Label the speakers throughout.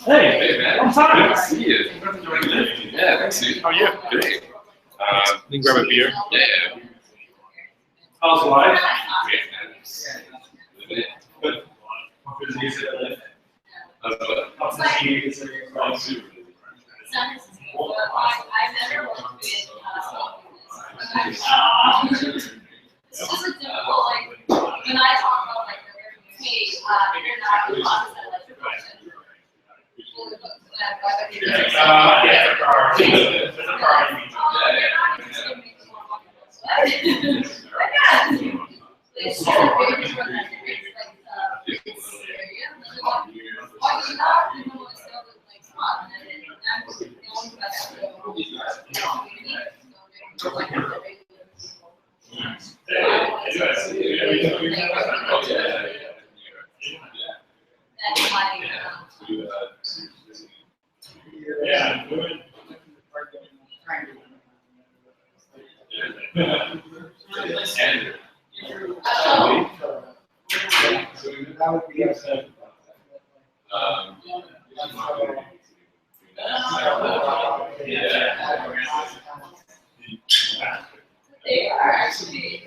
Speaker 1: Hey, man. Long time. Good to see you. Yeah, thanks, dude. How are you? Great.
Speaker 2: You can grab a beer.
Speaker 1: Yeah.
Speaker 2: How's life?
Speaker 1: Great, man. Good.
Speaker 2: How busy is it?
Speaker 1: How's
Speaker 2: Super.
Speaker 3: It's just a difficult, like, when I talk about, like, hey, you're not in the process of electrification. They are actually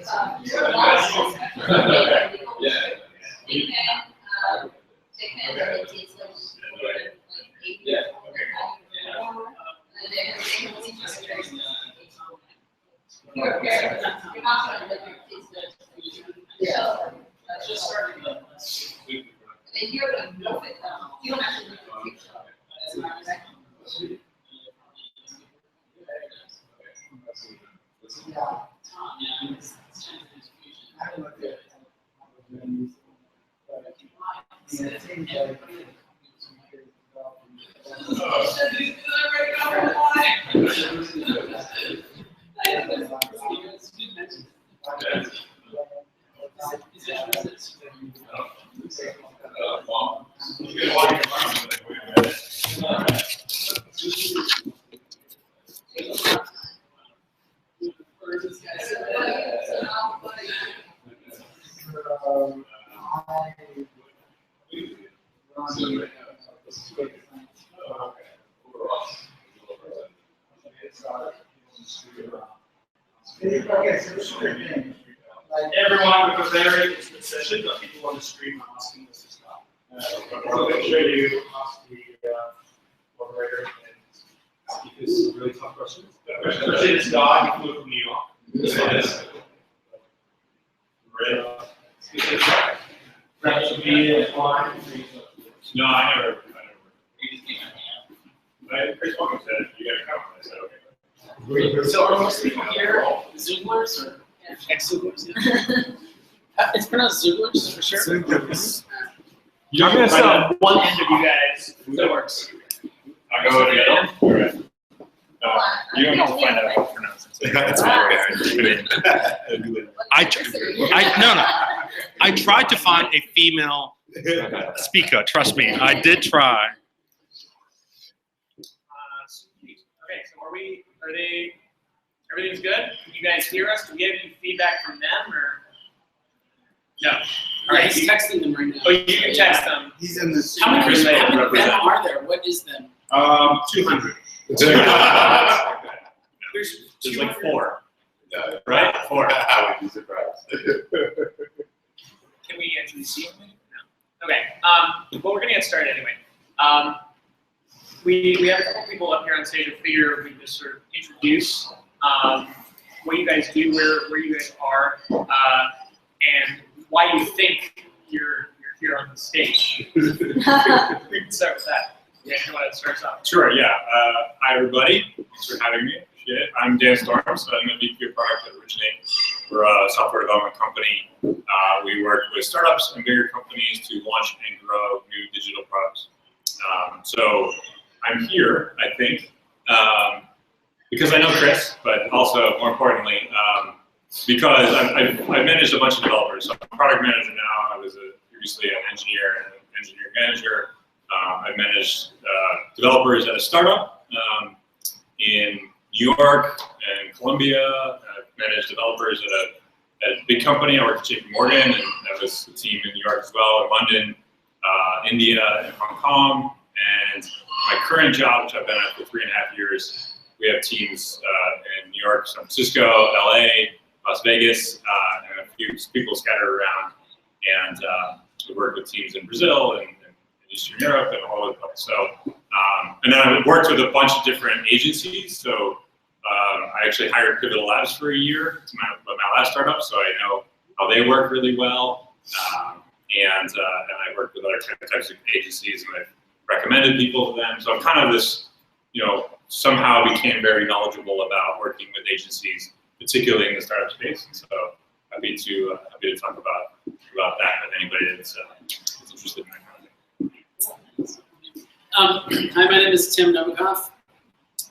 Speaker 2: Everyone, because there is a session, but people on the stream are asking us to stop. I'll make sure you ask the moderator and speakers really tough questions. Especially this guy who flew from New York. Yes. Grab some beer and wine. No, I never. Chris Walker said, you gotta come. I said, okay.
Speaker 4: So are most people here Xooglers or ex-Xooglers? It's pronounced Xooglers for sure.
Speaker 2: Xooglers.
Speaker 4: I'm gonna say one end of you guys. That works.
Speaker 2: I'll go with the other. All right.
Speaker 5: You don't have to find out how to pronounce it.
Speaker 1: That's
Speaker 5: I tried to find a female speaker. Trust me, I did try.
Speaker 4: Okay, so are they, everything's good? Can you guys hear us? Do we get any feedback from them or? No. All right, he's texting them right now. Oh, you can text them.
Speaker 6: He's in the.
Speaker 4: How many of them are there? What is them?
Speaker 2: 200.
Speaker 4: There's
Speaker 5: like 4.
Speaker 2: Right? 4.
Speaker 1: I would be surprised.
Speaker 4: Can we actually see them? No. Okay. But we're gonna get started anyway. We have a couple people up here on stage. I figure we just sort of introduce what you guys do, where you guys are, and why you think you're here on the stage. We can start with that. Yeah, you want to start us off?
Speaker 6: Sure, yeah. Hi, everybody. Thanks for having me. Appreciate it. I'm Dan Storm, so I'm the VP of Product at Originate. We're a software development company. We work with startups and bigger companies to launch and grow new digital products. So I'm here, I think, because I know Chris, but also, more importantly, because I've managed a bunch of developers. So I'm a product manager now. I was previously an engineer and engineering manager. I've managed developers at a startup in New York and Colombia. I've managed developers at a big company. I worked at JP Morgan, and that was the team in New York as well, in London, India, and Hong Kong. And my current job, which I've been at for 3.5 years, we have teams in New York, San Francisco, LA, Las Vegas, and a few people scattered around. And we work with teams in Brazil and Eastern Europe and all over the place. So, and then I worked with a bunch of different agencies. So I actually hired Pivotal Labs for a year to my last startup, so I know how they work really well. And I worked with other types of agencies, and I've recommended people to them. So I'm kind of this, somehow became very knowledgeable about working with agencies, particularly in the startup space. And so happy to talk about that with anybody that's interested in that kind of thing.
Speaker 7: Hi, my name is Tim Novikoff.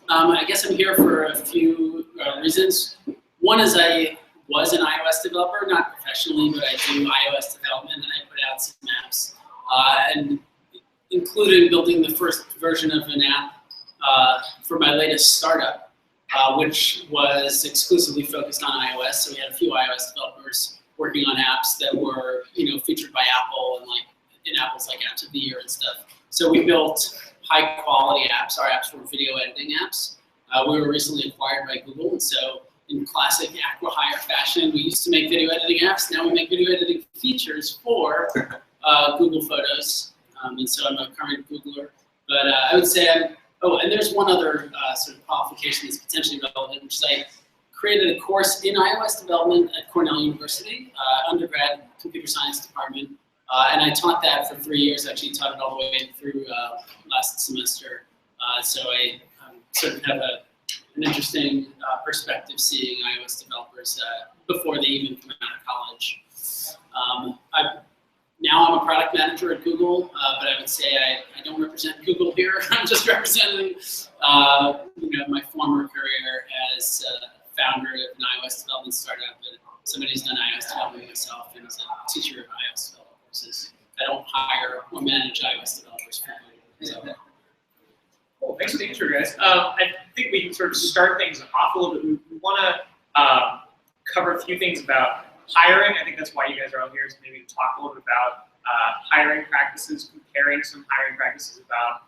Speaker 7: I guess I'm here for a few reasons. One is I was an iOS developer, not professionally, but I do iOS development, and I put out some apps, and including building the first version of an app for my latest startup, which was exclusively focused on iOS. So we had a few iOS developers working on apps that were, featured by Apple and in Apple's Apps of the Year and stuff. So we built high quality apps. Our apps were video editing apps. We were recently acquired by Google, and so in classic acqui-hire fashion, we used to make video editing apps. Now we make video editing features for Google Photos. And so I'm a current Googler. But I would say and there's one other sort of qualification that's potentially relevant, which is I created a course in iOS development at Cornell University, undergrad computer science department. And I taught that for 3 years. Actually taught it all the way through last semester. So I sort of have an interesting perspective seeing iOS developers before they even come out of college. Now I'm a product manager at Google, but I would say I don't represent Google here. I'm just representing my former career as founder of an iOS development startup, and somebody who's done iOS development myself, and is a teacher of iOS developers. I don't hire or manage iOS developers for Google. So.
Speaker 4: Cool. Thanks for the intro, guys. I think we can sort of start things off a little bit. We want to cover a few things about hiring. I think that's why you guys are all here, is maybe to talk a little bit about hiring practices, comparing some hiring practices about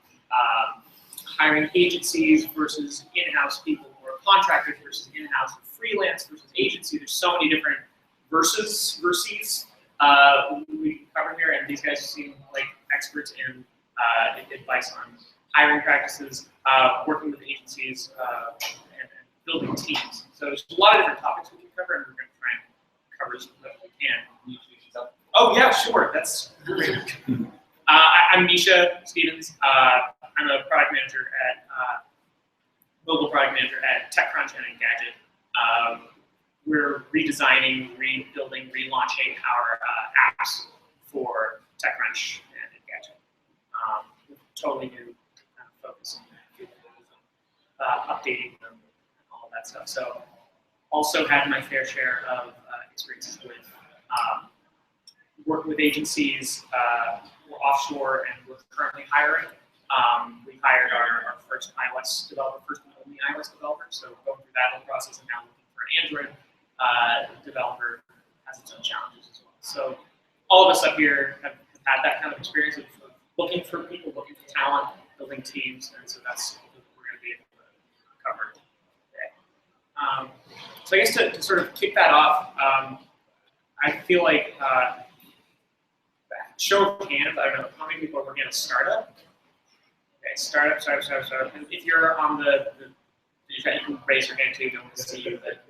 Speaker 4: hiring agencies versus in-house people, or contractors versus in-house, freelance versus agency. There's so many different verses we can cover here, and these guys seem like experts in advice on hiring practices, working with agencies, and building teams. So there's a lot of different topics we can cover, and we're going to try and cover as much as we can. Oh yeah, sure, that's great. I'm Mischa Stevens. I'm a product manager at mobile product manager at TechCrunch and Engadget. We're redesigning, rebuilding, relaunching our apps for TechCrunch and Engadget. Totally new kind of focus on updating them and all of that stuff. So also had my fair share of experiences with working with agencies. We're offshore, and we're currently hiring. We hired our first iOS developer, first and only iOS developer, so going through that whole process, and now looking for an Android developer has its own challenges as well. So all of us up here have had that kind of experience of looking for people, looking for talent, building teams, and so that's what we're going to be able to cover today. So I guess to sort of kick that off, I feel like show of hands, I don't know, how many people are working at a startup? Okay, startup. And if you're on you can raise your hand too, don't want to see you, but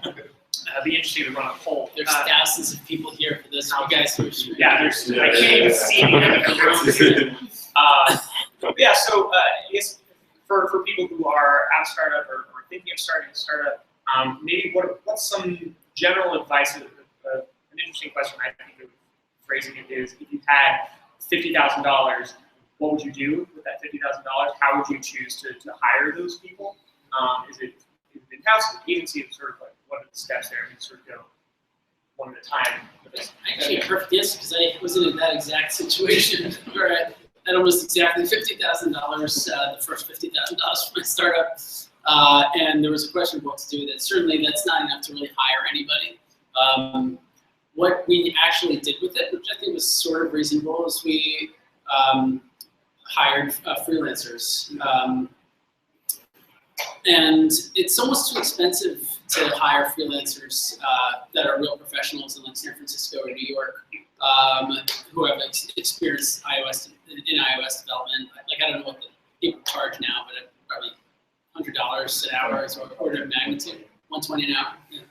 Speaker 4: it'd be interesting to run a poll.
Speaker 7: There's thousands of people here for this. You guys who are streaming.
Speaker 4: Yeah, I can't even see the end of the room. Yeah, so I guess for people who are at a startup or thinking of starting a startup, maybe what's some general advice? An interesting question I think of phrasing it is, if you had $50,000, what would you do with that $50,000? How would you choose to hire those people? Is it in-house, is it agency, sort of like what are the steps there? And sort of go one at a time.
Speaker 7: Actually, a perfect answer, because I was in that exact situation where I had almost exactly $50,000, the first $50,000 for my startup, and there was a question of what to do with it. Certainly, that's not enough to really hire anybody. What we actually did with it, which I think was sort of reasonable, is we hired freelancers. And it's almost too expensive to hire freelancers that are real professionals in like San Francisco or New York who have experienced in iOS development. Like, I don't know what the people charge now, but probably $100 an hour is order of magnitude, $120 an hour. Yeah.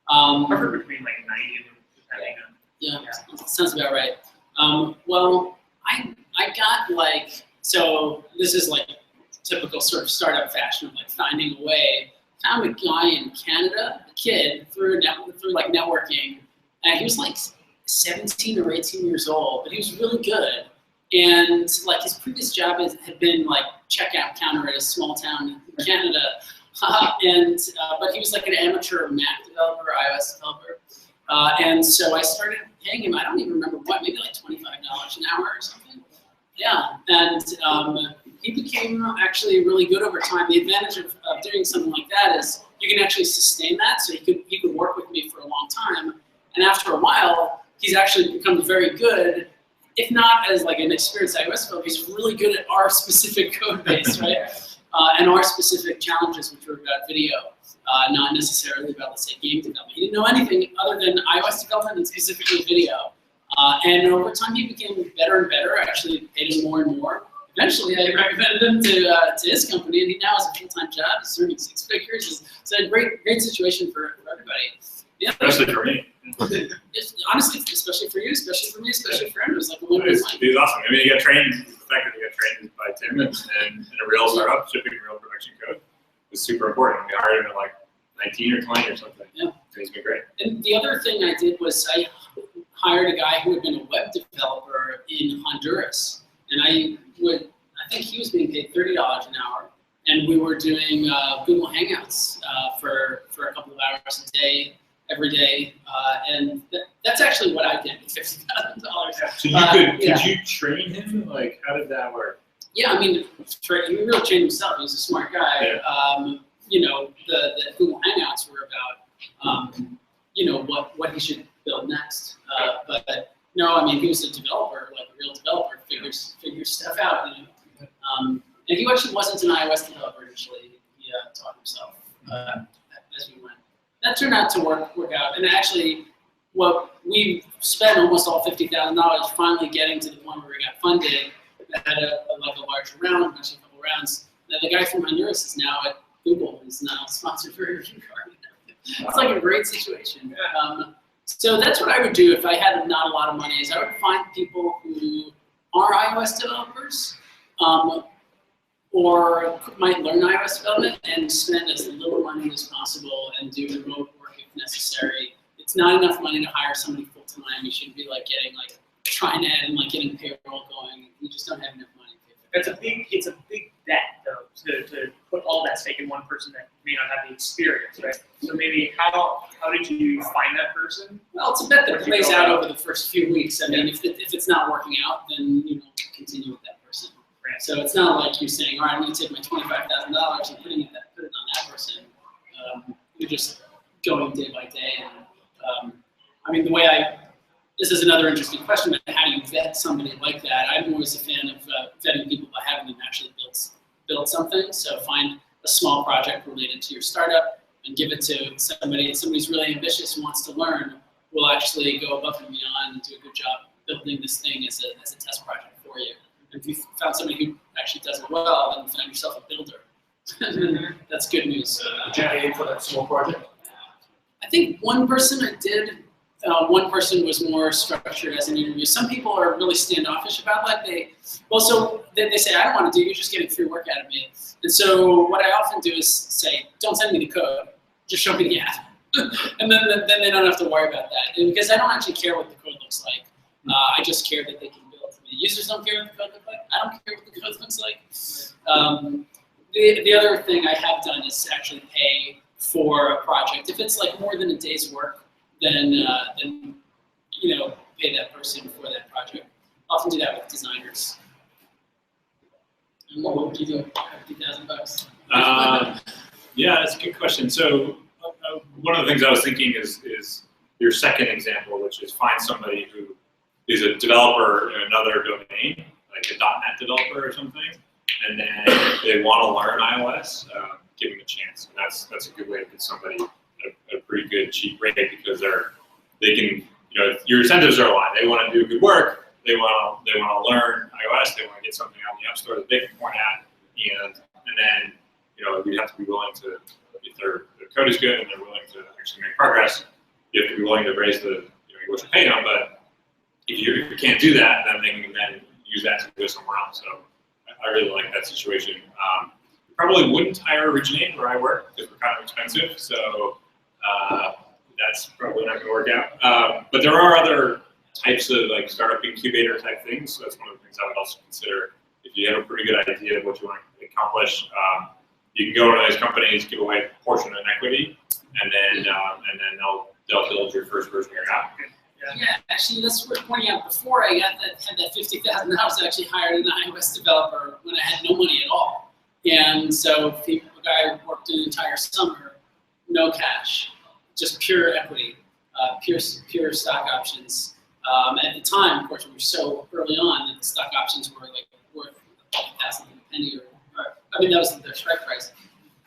Speaker 4: I've heard between like 90 and depending on.
Speaker 7: Yeah, sounds about right. Well, I got like, so this is like typical sort of startup fashion of like finding a way. Found a guy in Canada, a kid, through like networking, and he was like 17 or 18 years old, but he was really good. And like his previous job had been like checkout counter at a small town in Canada, but he was like an amateur Mac developer, iOS developer. And so I started paying him, I don't even remember what, maybe like $25 an hour or something. Yeah, and he became actually really good over time. The advantage of doing something like that is you can actually sustain that, so he could work with me for a long time. And after a while, he's actually become very good, if not as like an experienced iOS developer, he's really good at our specific code base, right? And our specific challenges, which were about video, not necessarily about, let's say, game development. He didn't know anything other than iOS development and specifically video. And over time, he became better and better. I actually paid him more and more. Eventually, I recommended him to his company, and he now has a full-time job. He's earning 6 figures. It's a great situation for everybody. Yeah.
Speaker 6: Especially for me.
Speaker 7: Honestly, especially for you, especially for me, especially for him. It was like a win-win.
Speaker 6: He was awesome. I mean, he got trained. The fact that he got trained by Tim and in a real startup, shipping real production code, was super important. We hired him at like 19 or 20 or something. Yeah. He's been great. And
Speaker 7: the other thing I did was I hired a guy who had been a web developer in Honduras, and I think he was being paid $30 an hour, and we were doing Google Hangouts for a couple of hours a day, every day, and that's actually what I did with $50,000.
Speaker 6: So could you train him? Like, how did that work?
Speaker 7: Yeah, I mean, he really trained himself. He was a smart guy.
Speaker 6: Yeah.
Speaker 7: You know, the Google Hangouts were about, you know, what he should build next. But no, I mean, he was a developer, like a real developer, figures stuff out. You know? And he actually wasn't an iOS developer initially. He taught himself as we went. That turned out to work out. And actually, we spent almost all $50,000 finally getting to the point where we got funded. That had a larger round, actually a couple rounds. The guy from Honduras is now at Google. He's now sponsored for a review card. It's like a great situation. So that's what I would do if I had not a lot of money. Is I would find people who are iOS developers, or might learn iOS development and spend as little money as possible and do remote work if necessary. It's not enough money to hire somebody full time. You shouldn't be like getting like TriNet and like getting payroll going. You just don't have enough money.
Speaker 4: It's a big bet though to put all that stake in one person that may not have the experience, right? So maybe how did you find that person?
Speaker 7: Well, it's a bet that plays out over the first few weeks. I mean, if it's not working out, then continue with that person. Right. So it's not like you're saying, all right, I'm going to take my $25,000 and put it on that person. You're just going day by day. And I mean, this is another interesting question, but how do you vet somebody like that? I'm always a fan of vetting people by having them actually build something. So find a small project related to your startup and give it to somebody. Somebody who's really ambitious and wants to learn will actually go above and beyond and do a good job building this thing as a test project for you. And if you found somebody who actually does it well, then you find yourself a builder. That's good news.
Speaker 2: Did you pay for that small project?
Speaker 7: I think one person I did. One person was more structured as an interview. Some people are really standoffish about that. They say, I don't want to do, you're just getting free work out of me. And so what I often do is say, don't send me the code, just show me the app. And then they don't have to worry about that. And because I don't actually care what the code looks like. I just care that they can build for me. Users don't care what the code looks like. I don't care what the code looks like. The other thing I have done is actually pay for a project. If it's like more than a day's work, then you know, pay that person for that project. Often do that with designers. And what would you do? $50,000?
Speaker 6: Yeah, that's a good question. So one of the things I was thinking is your second example, which is find somebody who is a developer in another domain, like a .NET developer or something, and then they want to learn iOS. Give them a chance, and that's a good way to get somebody a pretty good cheap rate because they can, you know, your incentives are aligned. They want to do good work. They want to learn iOS. They want to get something on the App Store that they can point at, and then, you know, you have to be willing to, if their code is good and they're willing to actually make progress, you have to be willing to raise the, you know, what you're paying them. But if you can't do that, then they can then use that to go somewhere else. So I really like that situation. Probably wouldn't hire Originate where I work because we're kind of expensive. So that's probably not going to work out. But there are other types of like startup incubator type things. So that's one of the things I would also consider. If you have a pretty good idea of what you want to accomplish, you can go to those companies, give away a portion of an equity, and then they'll build your first version of your app.
Speaker 7: Yeah, actually, that's worth pointing out. Before I had that $50,000, I was actually hired an iOS developer when I had no money at all. And so a guy worked an entire summer, no cash, just pure equity, pure stock options. At the time, of course, we were so early on that the stock options were like worth $1,000 a penny, or I mean that was their strike price.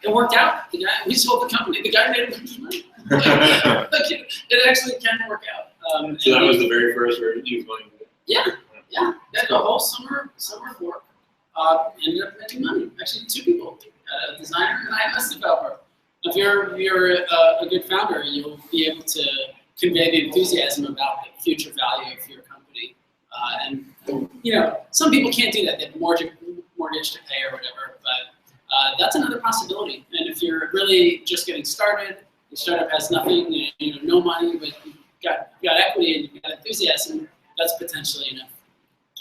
Speaker 7: It worked out. We sold the company. The guy made a bunch of money. It actually can work out.
Speaker 6: So that was the very first version you was willing to do?
Speaker 7: Yeah. The whole summer of work. Ended up making money. Actually, two people, a designer and an iOS developer. If you're a good founder, you'll be able to convey the enthusiasm about the future value of your company. And you know, some people can't do that. They have mortgage to pay or whatever. But that's another possibility. And if you're really just getting started, your startup has nothing, you know, no money, but you've got equity and you've got enthusiasm, that's potentially enough.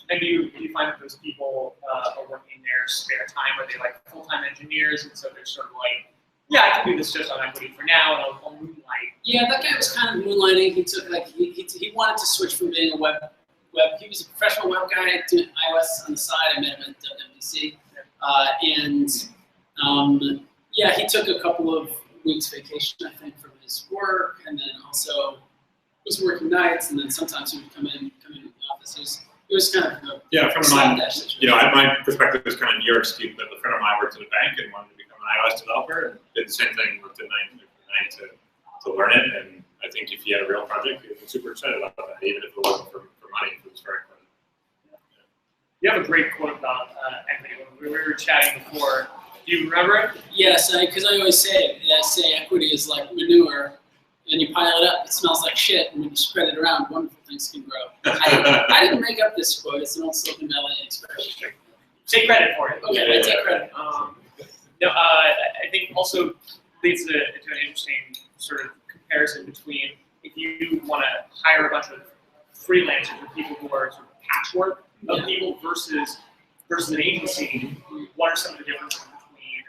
Speaker 4: And do you find that those people are working their spare time? Are they like full-time engineers, and so they're sort of like, yeah, I can do this just on equity for now, and I'll moonlight.
Speaker 7: Yeah, that guy was kind of moonlighting. He took like he wanted to switch from being a web. He was a professional web guy doing iOS on the side. I met him at WWDC, yeah, he took a couple of weeks vacation, I think, from his work, and then also was working nights, and then sometimes he would come in the office. It was kind of
Speaker 6: a friend of mine, you know, my perspective is kind of New York skewed, but a friend of mine worked at a bank and wanted to become an iOS developer and did the same thing, worked at night to learn it. And I think if he had a real project, he would be super excited about that, even if it wasn't for money, it was very fun.
Speaker 4: You have a great quote about equity. When we were chatting before, do you remember it?
Speaker 7: Yes, because I always say it. I say equity is like manure. And you pile it up, it smells like shit, and when you spread it around, wonderful things can grow. I didn't make up this quote, it's an old Silicon Valley expression.
Speaker 4: Take credit for it.
Speaker 7: Okay, I take credit.
Speaker 4: I think also leads to an interesting sort of comparison between if you want to hire a bunch of freelancers or people who are sort of patchwork of people versus an agency, what are some of the differences between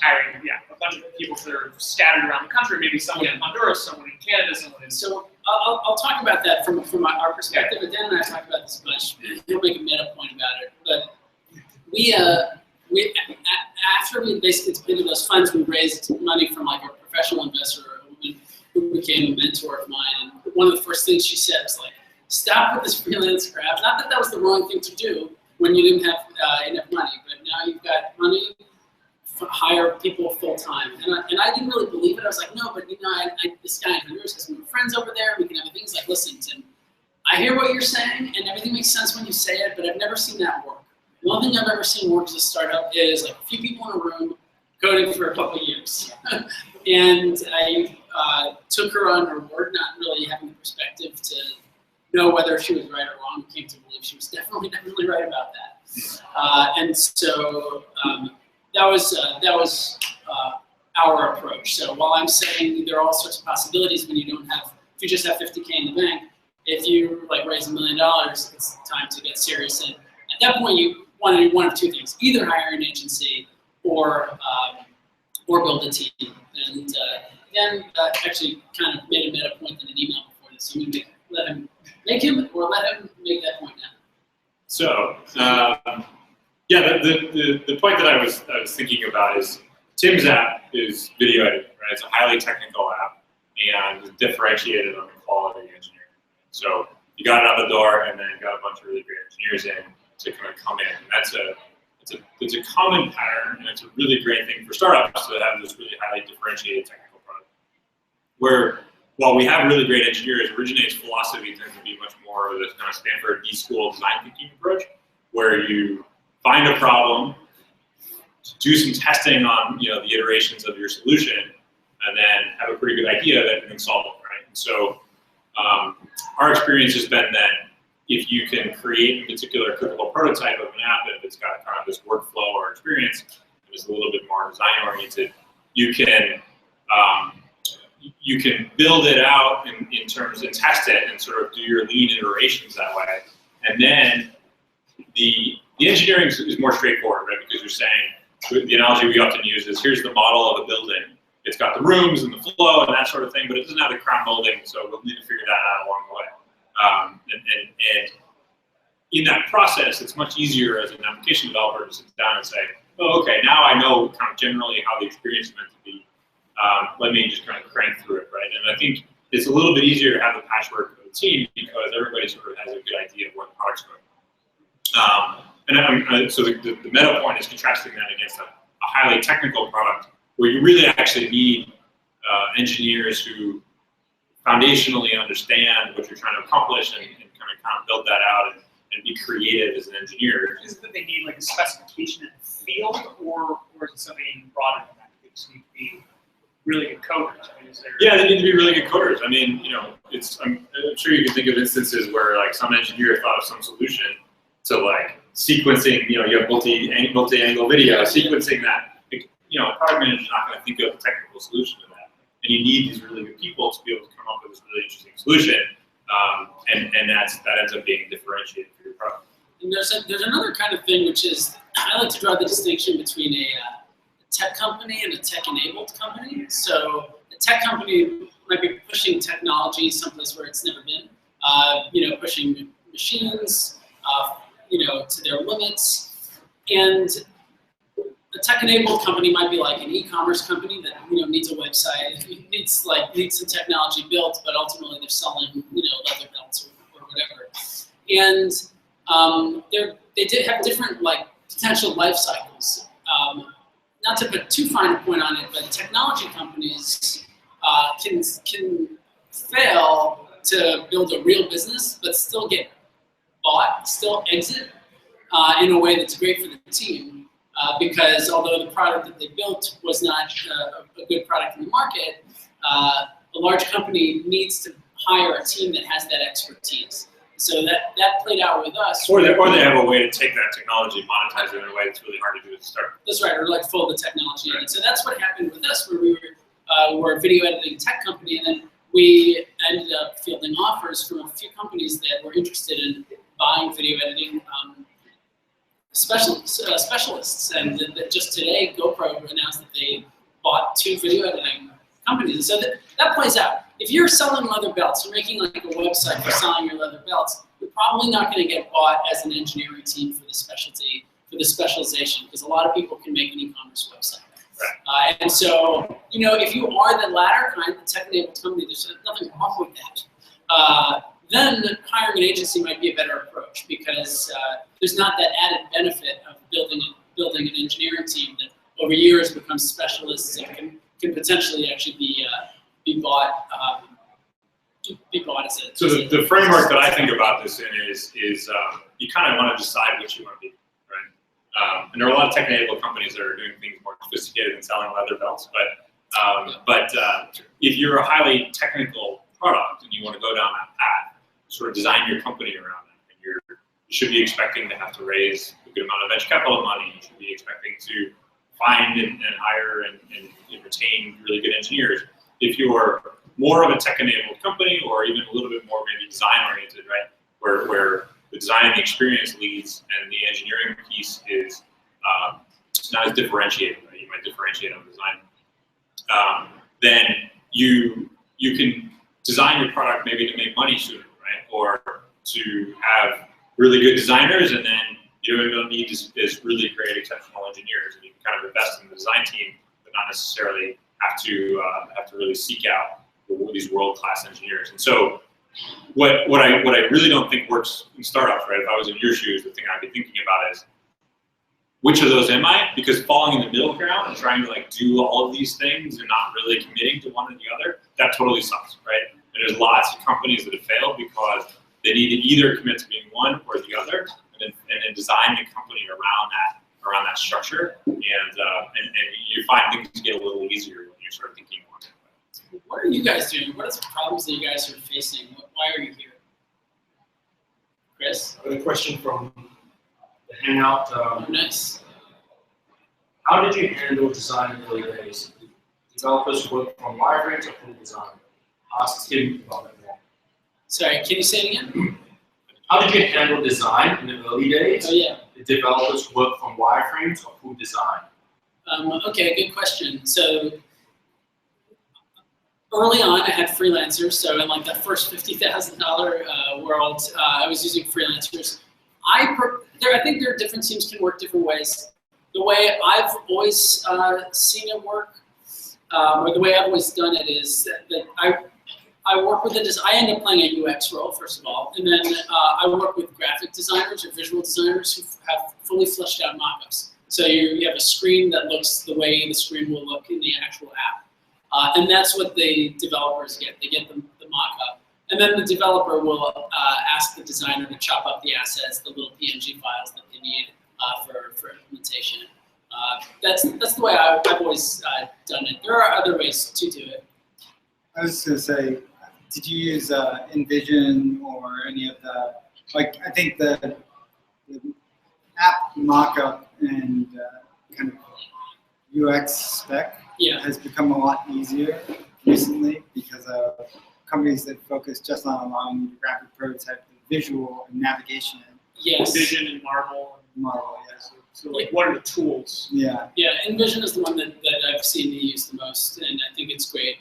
Speaker 4: hiring a bunch of people that are scattered around the country, maybe someone in Honduras, someone in Canada, someone in... So
Speaker 7: I'll talk about that from our perspective, but Dan and I talk about this much. He'll make a meta point about it. But we after we basically depleted those funds, we raised money from like a professional investor, a woman who became a mentor of mine. And one of the first things she said was like, stop with this freelance crap. Not that that was the wrong thing to do when you didn't have enough money, but now you've got money, hire people full time. And I didn't really believe it. I was like, no, but you know, this guy in Honduras has some friends over there. We can have things like, listen, Tim, I hear what you're saying, and everything makes sense when you say it, but I've never seen that work. The only thing I've ever seen work as a startup is like a few people in a room coding for a couple of years. And I took her on her word, not really having the perspective to know whether she was right or wrong. Came to believe she was definitely right about that. And so that was our approach. So while I'm saying there are all sorts of possibilities when you if you just have 50K in the bank, if you like raise $1 million, it's time to get serious. And at that point, you want to do one of two things: either hire an agency or build a team. And Dan actually kind of made a meta point in an email before this. So I'm going to let him make that point now.
Speaker 6: So yeah, the point that I was thinking about is Tim's app is video editing, right? It's a highly technical app and it's differentiated on the quality engineering. So you got it out the door, and then got a bunch of really great engineers in to kind of come in. And it's a common pattern, and it's a really great thing for startups to have this really highly differentiated technical product. Where while we have really great engineers, Originate's philosophy tends to be much more of this kind of Stanford B-School design thinking approach, where you find a problem, do some testing on the iterations of your solution, and then have a pretty good idea that you can solve it, right? And so our experience has been that if you can create a particular critical prototype of an app, if it's got kind of this workflow or experience, and it's a little bit more design-oriented, you can build it out in terms and test it and sort of do your lean iterations that way. And then the engineering is more straightforward, right? Because you're saying, the analogy we often use is, here's the model of a building. It's got the rooms and the flow and that sort of thing, but it doesn't have the crown molding, so we'll need to figure that out along the way. And in that process, it's much easier as an application developer to sit down and say, oh, okay, now I know kind of generally how the experience is meant to be. Let me just kind of crank through it, right? And I think it's a little bit easier to have the patchwork of the team because everybody sort of has a good idea of where the product's going. So the meta point is contrasting that against a highly technical product where you really actually need engineers who foundationally understand what you're trying to accomplish and kind of build that out and be creative as an engineer.
Speaker 4: Is it that they need like a specification in the field, or is it something broader than that? They just need to be really good coders. I mean,
Speaker 6: yeah, they need to be really good coders. I mean, I'm sure you can think of instances where like some engineer thought of some solution to like sequencing. You have multi-angle video, sequencing that. A product manager is not going to think of a technical solution to that, and you need these really good people to be able to come up with this really interesting solution, and that ends up being differentiated for your product.
Speaker 7: And there's another kind of thing, which is I like to draw the distinction between a tech company and a tech-enabled company. So a tech company might be pushing technology someplace where it's never been, pushing machines, to their limits, and a tech-enabled company might be like an e-commerce company that needs a website, needs some technology built, but ultimately they're selling leather belts or whatever. And they did have different potential life cycles. Not to put too fine a point on it, but technology companies can fail to build a real business, but still get bought, still exit in a way that's great for the team. Because although the product that they built was not a good product in the market, a large company needs to hire a team that has that expertise. So that played out with us.
Speaker 6: Or they have a way to take that technology and monetize it in a way that's really hard to do at the start.
Speaker 7: That's right, or fold the technology in. And so that's what happened with us, where we were a video editing tech company, and then we ended up fielding offers from a few companies that were interested in buying video editing specialists, and just today GoPro announced that they bought 2 video editing companies. And so that plays out. If you're selling leather belts, you're making a website for selling your leather belts, you're probably not going to get bought as an engineering team for the specialty, for the specialization, because a lot of people can make an e-commerce website. Right. And so, if you are the latter kind, the tech-enabled company, there's nothing wrong with that. Then hiring an agency might be a better approach because there's not that added benefit of building an engineering team that over years becomes specialists and can potentially actually be bought bought as a.
Speaker 6: So the framework that I think about this in is you kind of want to decide what you want to be, right? And there are a lot of tech-enabled companies that are doing things more sophisticated than selling leather belts, but if you're a highly technical product and you want to go down that path, sort of design your company around that, and you should be expecting to have to raise a good amount of venture capital money. You should be expecting to find and hire and retain really good engineers. If you're more of a tech-enabled company, or even a little bit more maybe design-oriented, right, where the design and the experience leads and the engineering piece is not as differentiated, right? You might differentiate on design. Then you can design your product maybe to make money sooner, right, or to have really good designers, and then you don't need is really great, exceptional engineers, and you can kind of invest in the design team, but not necessarily have to really seek out these world-class engineers. And so, what I really don't think works in startups, right? If I was in your shoes, the thing I'd be thinking about is, which of those am I? Because falling in the middle ground and trying to like do all of these things and not really committing to one or the other, that totally sucks, right? And there's lots of companies that have failed because they need to either commit to being one or the other, and then design the company around that structure, and you find things get a little easier when you're sort of thinking more.
Speaker 7: What are you guys doing? What are the problems that you guys are facing? Why are you here? Chris?
Speaker 2: I have a question from the Hangout.
Speaker 7: Oh, nice.
Speaker 2: How did you handle design in the early days? Developers work from wireframe to full design. Ask Tim about that more.
Speaker 7: Sorry, can you say it again?
Speaker 2: How did you handle design in the early days?
Speaker 7: Oh, yeah.
Speaker 2: The developers work from wireframe to full design.
Speaker 7: Okay, good question. So early on, I had freelancers. So in like the first $50,000 world, I was using freelancers. I think there are different teams can work different ways. The way I've always seen it work, or the way I've always done it, is that I work with I end up playing a UX role, first of all, and then I work with graphic designers or visual designers who have fully fleshed out mockups. So you have a screen that looks the way the screen will look in the actual app. And that's what the developers get. They get the mockup. And then the developer will ask the designer to chop up the assets, the little PNG files that they need for implementation. That's the way I've always done it. There are other ways to do it.
Speaker 8: I was going to say, did you use InVision or any of the, like, I think the app mockup and kind of UX spec has become a lot easier recently because of companies that focus just on allowing you to graphic prototype the visual and navigation.
Speaker 7: Yes.
Speaker 4: Vision and Marvel.
Speaker 8: Marvel, yes.
Speaker 4: So like, what are the tools?
Speaker 8: Yeah.
Speaker 7: Yeah, InVision is the one that I've seen you use the most, and I think it's great.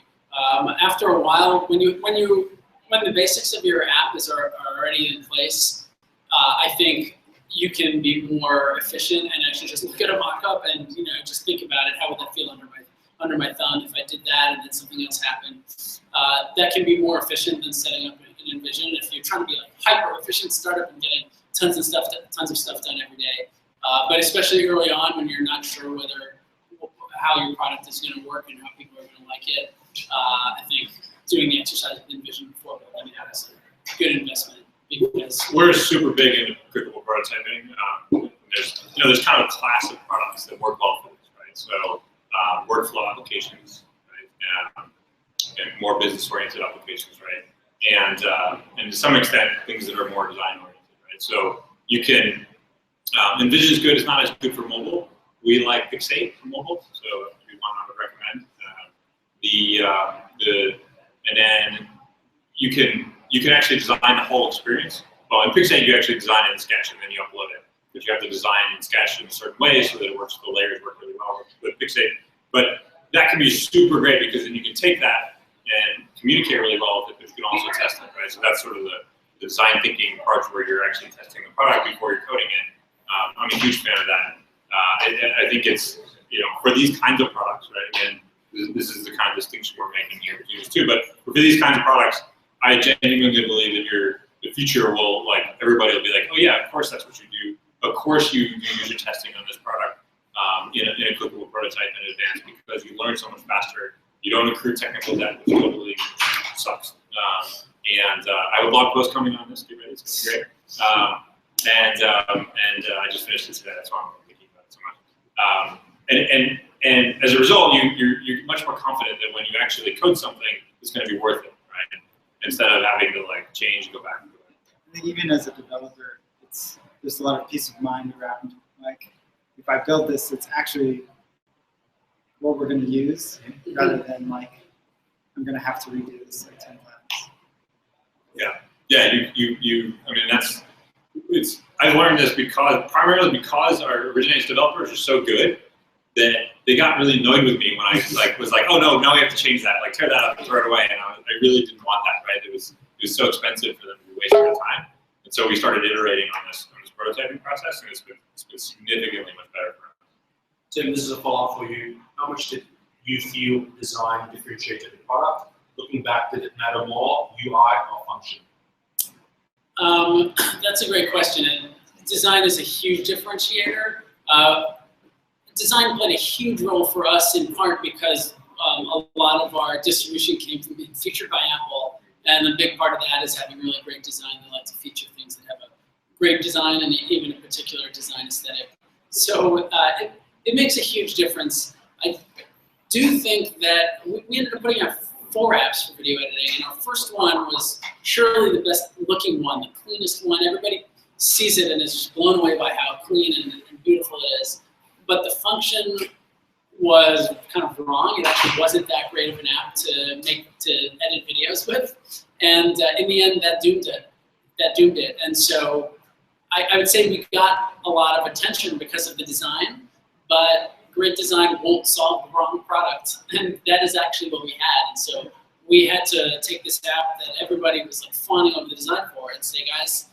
Speaker 7: After a while, when the basics of your app are already in place, I think you can be more efficient and actually just look at a mock-up and just think about it. How would that feel under my thumb if I did that and then something else happened? That can be more efficient than setting up an InVision. If you're trying to be like hyper efficient startup and getting tons of stuff done every day, but especially early on when you're not sure how your product is going to work and how people are going to like it. I think doing the exercise with InVision before building it is a good investment because
Speaker 6: we're super big into clickable prototyping. There's kind of a class of products that work well for this, right? So workflow applications, right? And more business-oriented applications, right? And to some extent, things that are more design-oriented, right? So you can InVision is good. It's not as good for mobile. We like Fixate for mobile, so if you want, I would recommend. And then you can actually design the whole experience. Well, in Fixate, you actually design it in Sketch and then you upload it. But you have to design in Sketch in a certain way so that it works. The layers work really well with Fixate. But that can be super great because then you can take that and communicate really well with it, but you can also test it, right? So that's sort of the design thinking part where you're actually testing the product before you're coding it. I'm a huge fan of that. I think it's, for these kinds of products, right? And this is the kind of distinction we're making here between these two. But for these kinds of products, I genuinely believe that the future will, like, everybody will be like, oh yeah, of course that's what you do. Of course you do user testing on this product in a clickable prototype in advance because you learn so much faster. You don't accrue technical debt, which totally sucks. And I have a blog post coming on this. Get ready, it's going to be great. I just finished it today. That's why I'm thinking about it so much. And as a result, you're much more confident that when you actually code something, it's going to be worth it, right? Instead of having to like change and go back.
Speaker 8: I think even as a developer, there's a lot of peace of mind around, like, if I build this, it's actually what we're going to use, rather than like, I'm going to have to redo this like 10 times.
Speaker 6: Yeah, I mean, I learned this primarily because our Originate developers are so good that they got really annoyed with me when I was like, oh no, now we have to change that, like tear that up and throw it away, and I really didn't want that, right? It was so expensive for them to be wasting their time, and so we started iterating on this prototyping process, and it's been significantly much better for us.
Speaker 2: Tim, this is a follow-up for you. How much did you feel design differentiated the product? Looking back, did it matter more, UI or function?
Speaker 7: That's a great question, and design is a huge differentiator. Design played a huge role for us in part because a lot of our distribution came from being featured by Apple, and a big part of that is having really great design. They like to feature things that have a great design and even a particular design aesthetic. So it makes a huge difference. I do think that we ended up putting out 4 apps for video editing, and our first one was surely the best looking one, the cleanest one. Everybody sees it and is just blown away by how clean and beautiful it is. But the function was kind of wrong. It actually wasn't that great of an app to edit videos with, and in the end, that doomed it. And so I would say we got a lot of attention because of the design, but great design won't solve the wrong product, and that is actually what we had. And so we had to take this app that everybody was like fawning over the design for and say, guys,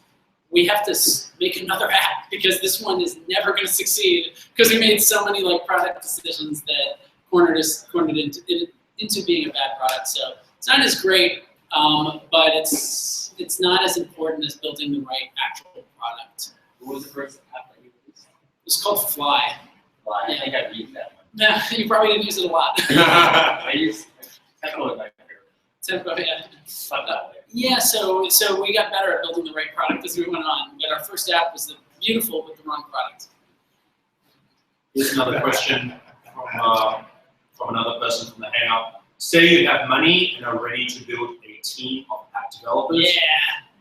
Speaker 7: we have to make another app because this one is never going to succeed because we made so many like product decisions that cornered it into being a bad product. So design is great, but it's not as important as building the right actual product.
Speaker 9: What was the first app that you used?
Speaker 7: It was called Fly.
Speaker 9: Well, I think I've used that one.
Speaker 7: No, you probably didn't use it a lot.
Speaker 9: I used Tempo as my favorite.
Speaker 7: Tempo, yeah.
Speaker 9: Love that way.
Speaker 7: Yeah, so we got better at building the right product as we went on, but our first app was the beautiful with the wrong product.
Speaker 2: Here's another question from another person from the Hangout. Say you have money and are ready to build a team of app developers.
Speaker 7: Yeah.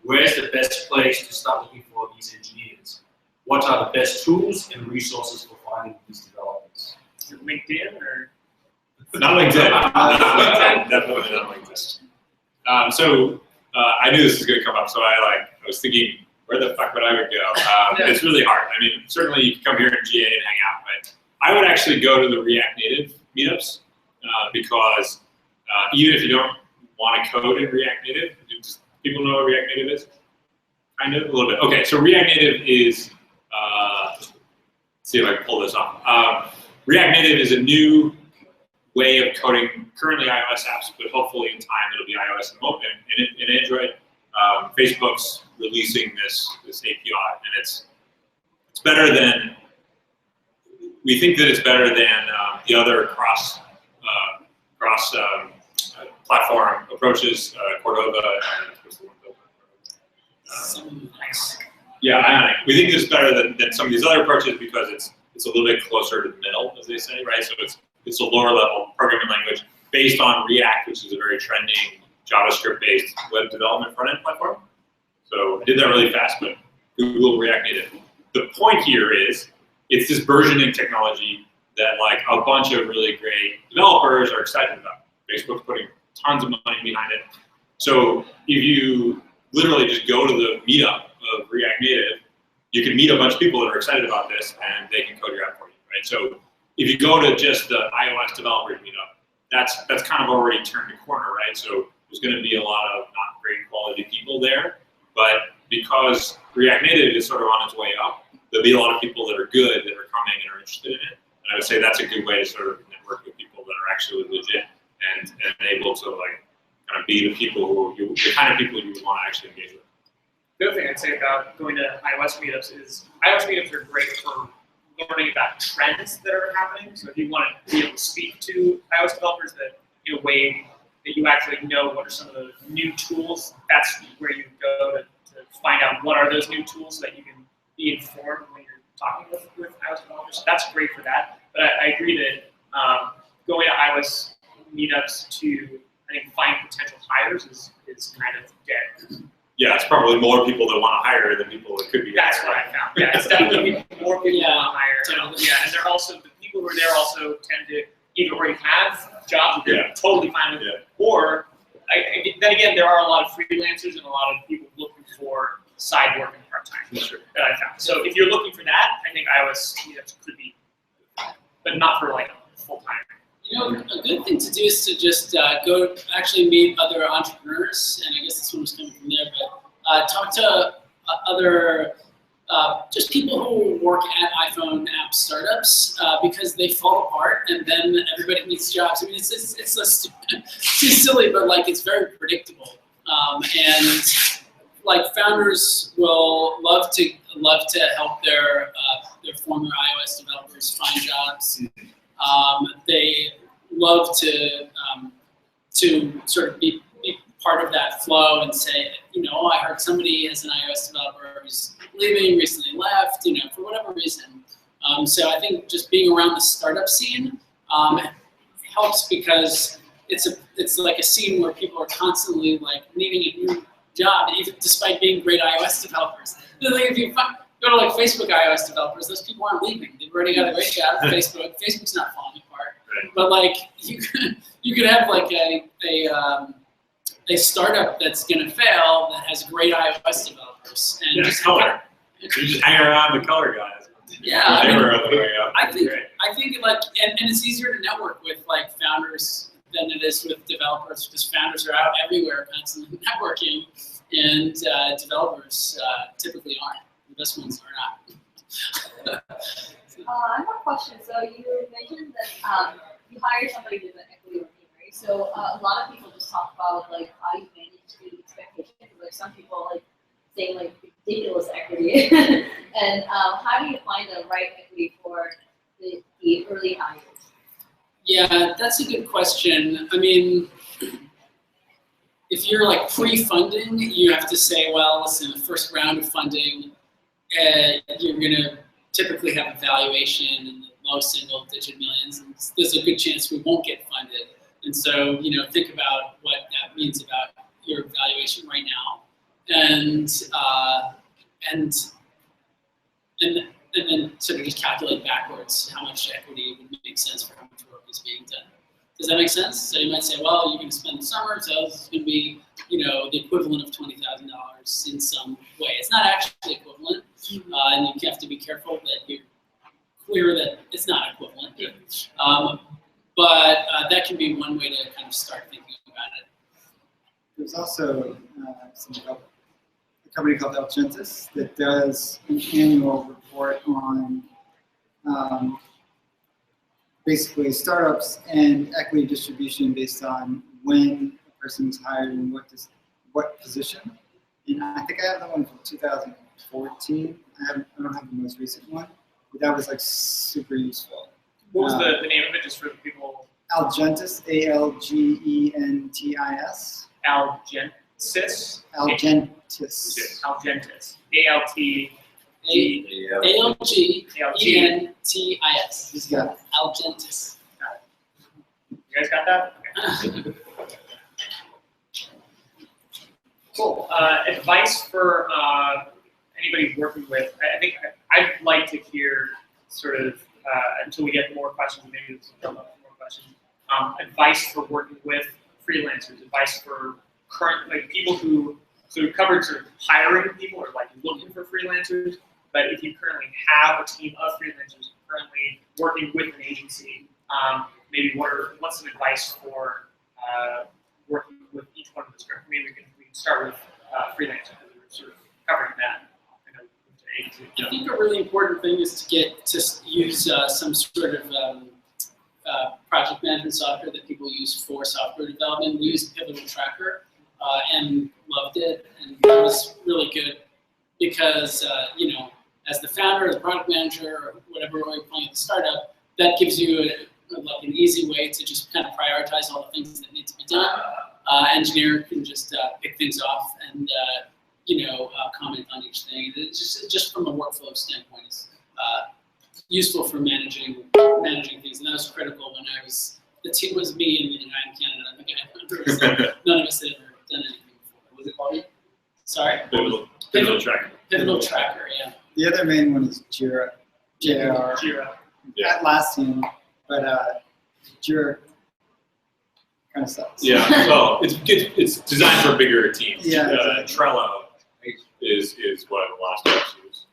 Speaker 2: Where's the best place to start looking for these engineers? What are the best tools and resources for finding these developers?
Speaker 4: LinkedIn or?
Speaker 6: Not LinkedIn. Definitely not LinkedIn. So I knew this was going to come up, so I was thinking, where the fuck would I would go? It's really hard. I mean, certainly you can come here in GA and hang out, but I would actually go to the React Native meetups because even if you don't want to code in React Native, people know what React Native is? Kind of, a little bit. Okay, so React Native is, let's see if I can pull this off. React Native is a new way of coding currently iOS apps, but hopefully in time it'll be iOS and Android. Facebook's releasing this API, and it's better than, we think that it's better than the other cross platform approaches, Cordova and what's the one? Yeah, Ionic. We think it's better than some of these other approaches because it's a little bit closer to the middle, as they say, right? So it's a lower level programming language based on React, which is a very trending JavaScript-based web development front-end platform. So I did that really fast, but Google React Native. The point here is it's this versioning technology that like a bunch of really great developers are excited about. Facebook's putting tons of money behind it. So if you literally just go to the meetup of React Native, you can meet a bunch of people that are excited about this and they can code your app for you, right? So if you go to just the iOS developers meetup, that's kind of already turned the corner, right? So there's going to be a lot of not great quality people there, but because React Native is sort of on its way up, there'll be a lot of people that are good that are coming and are interested in it. And I would say that's a good way to sort of network with people that are actually legit and able to like kind of be the people the kind of people you want to actually engage with.
Speaker 4: The other thing I'd say about going to iOS meetups is iOS meetups are great for learning about trends that are happening. So if you want to be able to speak to iOS developers that in a way that you actually know what are some of the new tools. That's where you go to find out what are those new tools so that you can be informed when you're talking with iOS developers. So that's great for that. But I agree that going to iOS meetups to, I think, find potential hires is kind of dead.
Speaker 6: Yeah, it's probably more people that want to hire than people that could be.
Speaker 4: That's what I found. Yeah, it's definitely more people
Speaker 7: Yeah,
Speaker 4: want to hire.
Speaker 7: totally.
Speaker 4: Yeah, and they're also, the people who are there also tend to either already have jobs that they're
Speaker 6: Yeah.
Speaker 4: totally fine with,
Speaker 6: Yeah.
Speaker 4: or then again, there are a lot of freelancers and a lot of people looking for side work and part-time that I found. So if you're looking for that, I think iOS meetups could be, but not for like full-time.
Speaker 7: You know, a good thing to do is to just go actually meet other entrepreneurs, and I guess this one was coming from there, but talk to other just people who work at iPhone app startups because they fall apart and then everybody needs jobs. I mean, it's too silly, but like it's very predictable. And like founders will love to help their former iOS developers find jobs. They love to sort of be part of that flow and say, you know, I heard somebody as an iOS developer who's leaving, recently left, you know, for whatever reason. So I think just being around the startup scene helps because it's like a scene where people are constantly like needing a new job, even despite being great iOS developers. Like if you go to like Facebook iOS developers, those people aren't leaving. They've already got a great job at Facebook. Facebook's not falling apart.
Speaker 6: Right.
Speaker 7: But like you could have like a startup that's going to fail that has great iOS developers and
Speaker 6: Yeah,
Speaker 7: just
Speaker 6: color. You just hang around the color guys.
Speaker 7: Yeah, I
Speaker 6: They
Speaker 7: mean,
Speaker 6: were on the way up.
Speaker 7: I think
Speaker 6: Great.
Speaker 7: like and it's easier to network with like founders than it is with developers because founders are out everywhere constantly networking, and developers typically aren't. The best ones are not.
Speaker 3: I have a question. So you mentioned that you hire somebody with an equity team, right? So a lot of people just talk about like how you manage the expectations. Like some people like say like ridiculous equity, and how do you find the right equity for the early hires?
Speaker 7: Yeah, that's a good question. I mean, if you're like pre-funding, you have to say, well, listen, the first round of funding, you're going to typically have a valuation in the low single-digit millions, and there's a good chance we won't get funded. And so, you know, think about what that means about your valuation right now, and then sort of just calculate backwards how much equity would make sense for how much work is being done. Does that make sense? So you might say, well, you're going to spend the summer, so it's going to be, you know, the equivalent of $20,000 in some way. It's not actually equivalent, and you have to be careful that you're clear that it's not equivalent. But that can be one way to kind of start thinking about it.
Speaker 8: There's also a company called Algentis that does an annual report on basically startups and equity distribution based on when a person was hired and what position. And I think I have the one from 2014. I don't have the most recent one, but that was like super useful.
Speaker 4: What was the name of it, just for the people?
Speaker 8: Algentis, ALGENTIS.
Speaker 4: Algentis?
Speaker 8: Algentis.
Speaker 4: Algentis. A-L-T.
Speaker 7: A-L-G-E-N-T-I-S.
Speaker 8: He's got it.
Speaker 7: Algentis.
Speaker 4: You guys got that? Okay. Cool. Advice for anybody working with, I think I'd like to hear sort of, until we get more questions, maybe there's more questions, advice for working with freelancers, advice for current, like people who, so we covered sort of hiring people or like looking for freelancers, but if you currently have a team of freelancers currently working with an agency, maybe what's some advice for working with each one of those groups? Maybe we can start with freelancers because we're sort of covering that.
Speaker 7: I think a really important thing is to use some sort of project management software that people use for software development. We used Pivotal Tracker and loved it, and it was really good because as the founder, or the product manager, or whatever role you're playing at the startup, that gives you like an easy way to just kind of prioritize all the things that need to be done. Engineer can just pick things off and comment on each thing. It's just from a workflow standpoint, it's useful for managing things, and that was critical when the team was me and I in Canada. I think none of us had ever done anything before. What was it called? Sorry.
Speaker 6: Pivotal tracker.
Speaker 7: Pivotal tracker, yeah.
Speaker 8: The other main one is Jira.
Speaker 7: Jira.
Speaker 8: Atlassian, but Jira kind of sucks.
Speaker 6: Yeah, well, it's designed for bigger teams.
Speaker 8: Yeah,
Speaker 6: Trello is what a lot of folks use.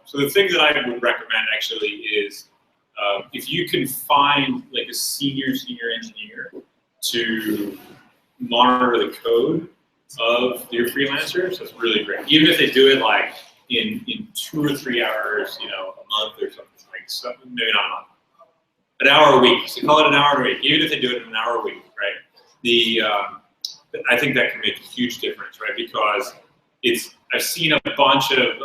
Speaker 6: So the thing that I would recommend actually is if you can find like a senior engineer to monitor the code of your freelancers, that's really great. Even if they do it like in 2 or 3 hours, a month or something maybe not a month. An hour a week. So call it an hour a week. Even if they do it in an hour a week, right? I think that can make a huge difference, right? Because I've seen a bunch of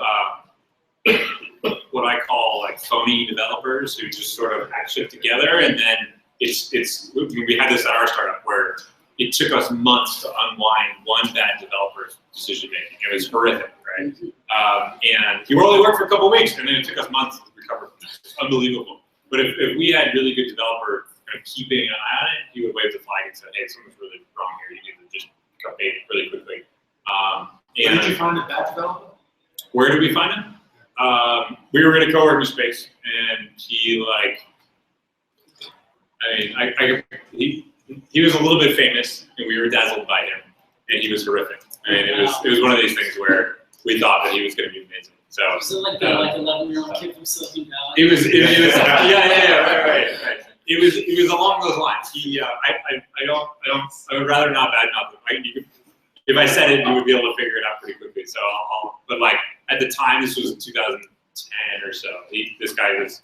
Speaker 6: what I call like phony developers who just sort of hack shit together, and then we had this at our startup where it took us months to unwind one bad developer's decision making. It was horrific, right? And he only worked for a couple of weeks, and then it took us months to recover from that. It's unbelievable. But if we had really good developer kind of keeping an eye on it, he would wave the flag and say, hey, something's really wrong here. You need to just update it really quickly.
Speaker 2: Where did you find a bad developer?
Speaker 6: Where did we find him? We were in a co-working space, and he he was a little bit famous, and we were dazzled by him, and he was horrific. I mean, it was one of these things where we thought that he was going to be amazing. So
Speaker 7: was it like the 11-year-old kid from Silicon Valley?
Speaker 6: It was right. It was along those lines. I would rather not badmouth him. If I said it, you would be able to figure it out pretty quickly. So but like at the time, this was 2010 or so. This guy was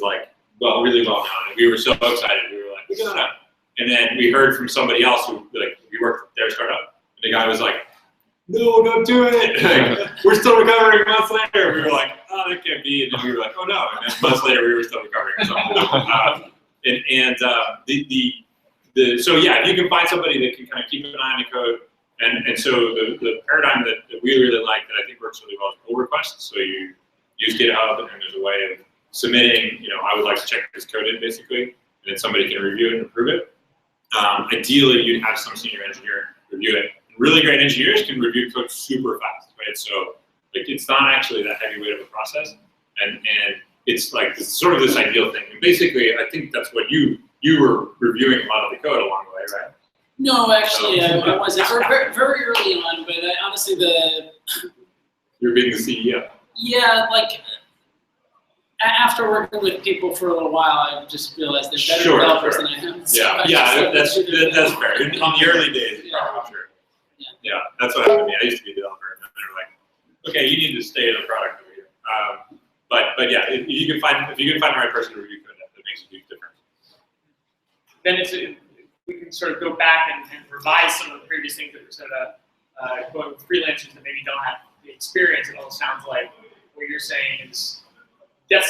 Speaker 6: like really well known, and we were so excited. We were like, we got it. And then we heard from somebody else who we worked at their startup. And the guy was like, no, don't do it. Like, we're still recovering months later. We were like, oh, that can't be. And then we were like, oh no. And then months later, we were still recovering. So yeah, if you can find somebody that can kind of keep an eye on the code. And so the paradigm that we really like that I think works really well is pull requests. So you use GitHub, and there's a way of submitting, I would like to check this code in basically, and then somebody can review it and approve it. Ideally, you'd have some senior engineer review it. Really great engineers can review code super fast, right? So it's not actually that heavyweight of a process, and it's like sort of this ideal thing. And basically, I think that's what you were reviewing a lot of the code along the way, right?
Speaker 7: No, actually, I wasn't. Very early on, but honestly,
Speaker 6: You're being the CEO.
Speaker 7: Yeah, like after working with people for a little while, I just realized they're better developers than I am. So
Speaker 6: that's fair. On the early days, probably true. Yeah, that's what happened to me. I used to be a developer, and they were like, "Okay, you need to stay in the product over here." But yeah, if you can find the right person to review code, that makes a huge difference.
Speaker 4: Then we can sort of go back and revise some of the previous things that were said about going with freelancers that maybe don't have the experience. It all sounds like what you're saying is get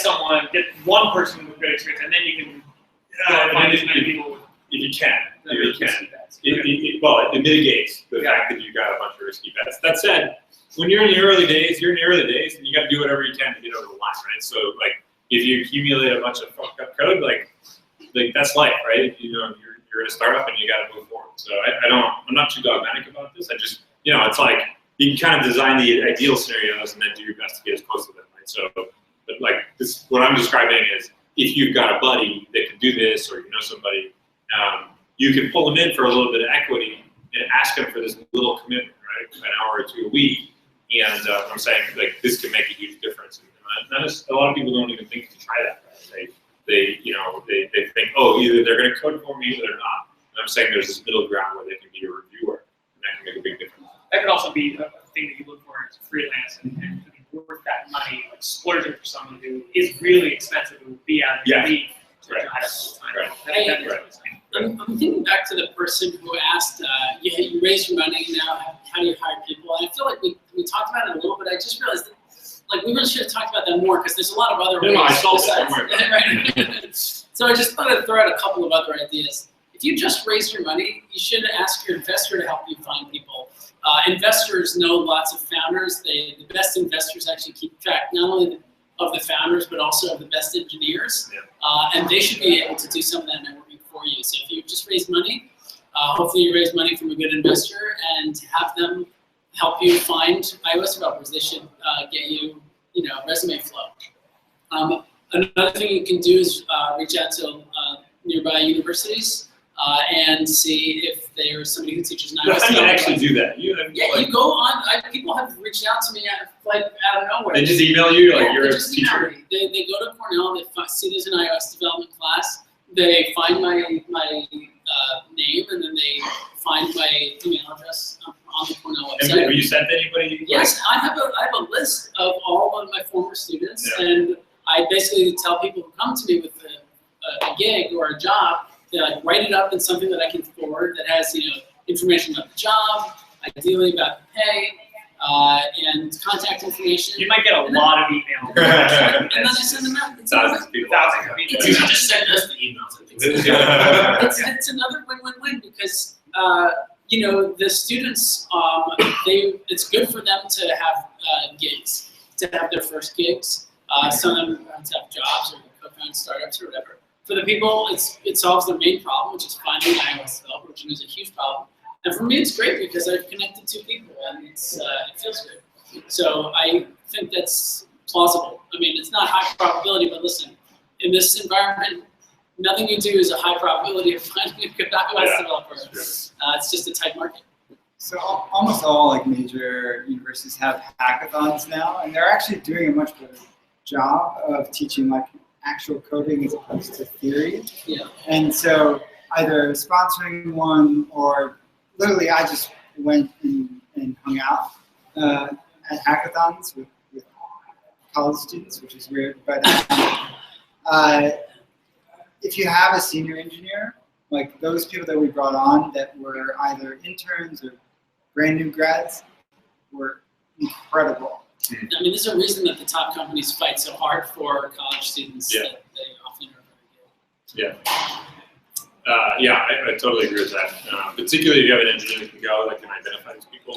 Speaker 4: one person with good experience, and then you can find as many people with.
Speaker 6: If you can. Well, it mitigates the fact that you got a bunch of risky bets. That said, when you're in the early days, and you got to do whatever you can to get over the line, right? So, like, if you accumulate a bunch of fucked up code, like that's life, right? You're in a startup and you got to move forward. So I'm not too dogmatic about this. I just, it's like you can kind of design the ideal scenarios and then do your best to get as close to them, right? So, but like this, what I'm describing is if you've got a buddy that can do this, or somebody. You can pull them in for a little bit of equity and ask them for this little commitment, right? An hour or two a week. And I'm saying, like, this can make a huge difference. And a lot of people don't even think to try that, right? They think, oh, either they're going to code for me or they're not. And I'm saying there's this middle ground where they can be a reviewer, and that can make a big difference.
Speaker 4: That could also be a thing that you look for as freelance and to be worth that money, like splurging for someone who is really expensive, who would be out of your league.
Speaker 7: I'm thinking back to the person who asked, you raise your money, now how do you hire people? And I feel like we talked about it a little bit. I just realized that like we really should have talked about that more because there's a lot of other
Speaker 6: No,
Speaker 7: ways.
Speaker 6: no, I saw
Speaker 7: besides-
Speaker 6: that.
Speaker 7: right. So I just thought I'd throw out a couple of other ideas. If you just raise your money, you should ask your investor to help you find people. Investors know lots of founders. The best investors actually keep track not only of the founders, but also of the best engineers. And they should be able to do some of that networking for you. So if you just raise money, hopefully you raise money from a good investor and have them help you find iOS developers. They should get you, resume flow. Another thing you can do is reach out to nearby universities and see if there's somebody who teaches iOS.
Speaker 6: How do you actually do that? You
Speaker 7: go on. People have reached out to me out of nowhere.
Speaker 6: They just email you, like you're
Speaker 7: they
Speaker 6: a
Speaker 7: just email
Speaker 6: teacher.
Speaker 7: me. They go to Cornell. They see there's an iOS development class. They find my name and then they find my email address on the Cornell website.
Speaker 6: Have you sent anybody?
Speaker 7: Yes, I have a list of all of my former students, and I basically tell people who come to me with a gig or a job, they like write it up in something that I can forward that has information about the job, ideally about the pay, and contact information.
Speaker 4: You might get a lot of emails.
Speaker 7: And then I send them out.
Speaker 6: Thousands of people.
Speaker 4: Thousands of emails.
Speaker 7: You just send us the emails. It's another win-win-win because the students, it's good for them to have gigs, to have their first gigs. Some of them have jobs or co-found startups or whatever. For the people, it solves their main problem, which is finding an iOS developer, which is a huge problem. And for me, it's great because I've connected two people, and it feels good. So I think that's plausible. I mean, it's not high probability, but listen, in this environment, nothing you do is a high probability of finding a good iOS developer. It's just a tight market.
Speaker 8: So almost all major universities have hackathons now, and they're actually doing a much better job of teaching actual coding as opposed to theory.
Speaker 7: Yeah.
Speaker 8: And so either sponsoring one or literally I just went and hung out at hackathons with college students, which is weird. But if you have a senior engineer, like those people that we brought on that were either interns or brand new grads were incredible.
Speaker 7: I mean, there's a reason that the top companies fight so hard for college students that they often are very good.
Speaker 6: I totally agree with that. Particularly if you have an engineer that can go, that can identify these people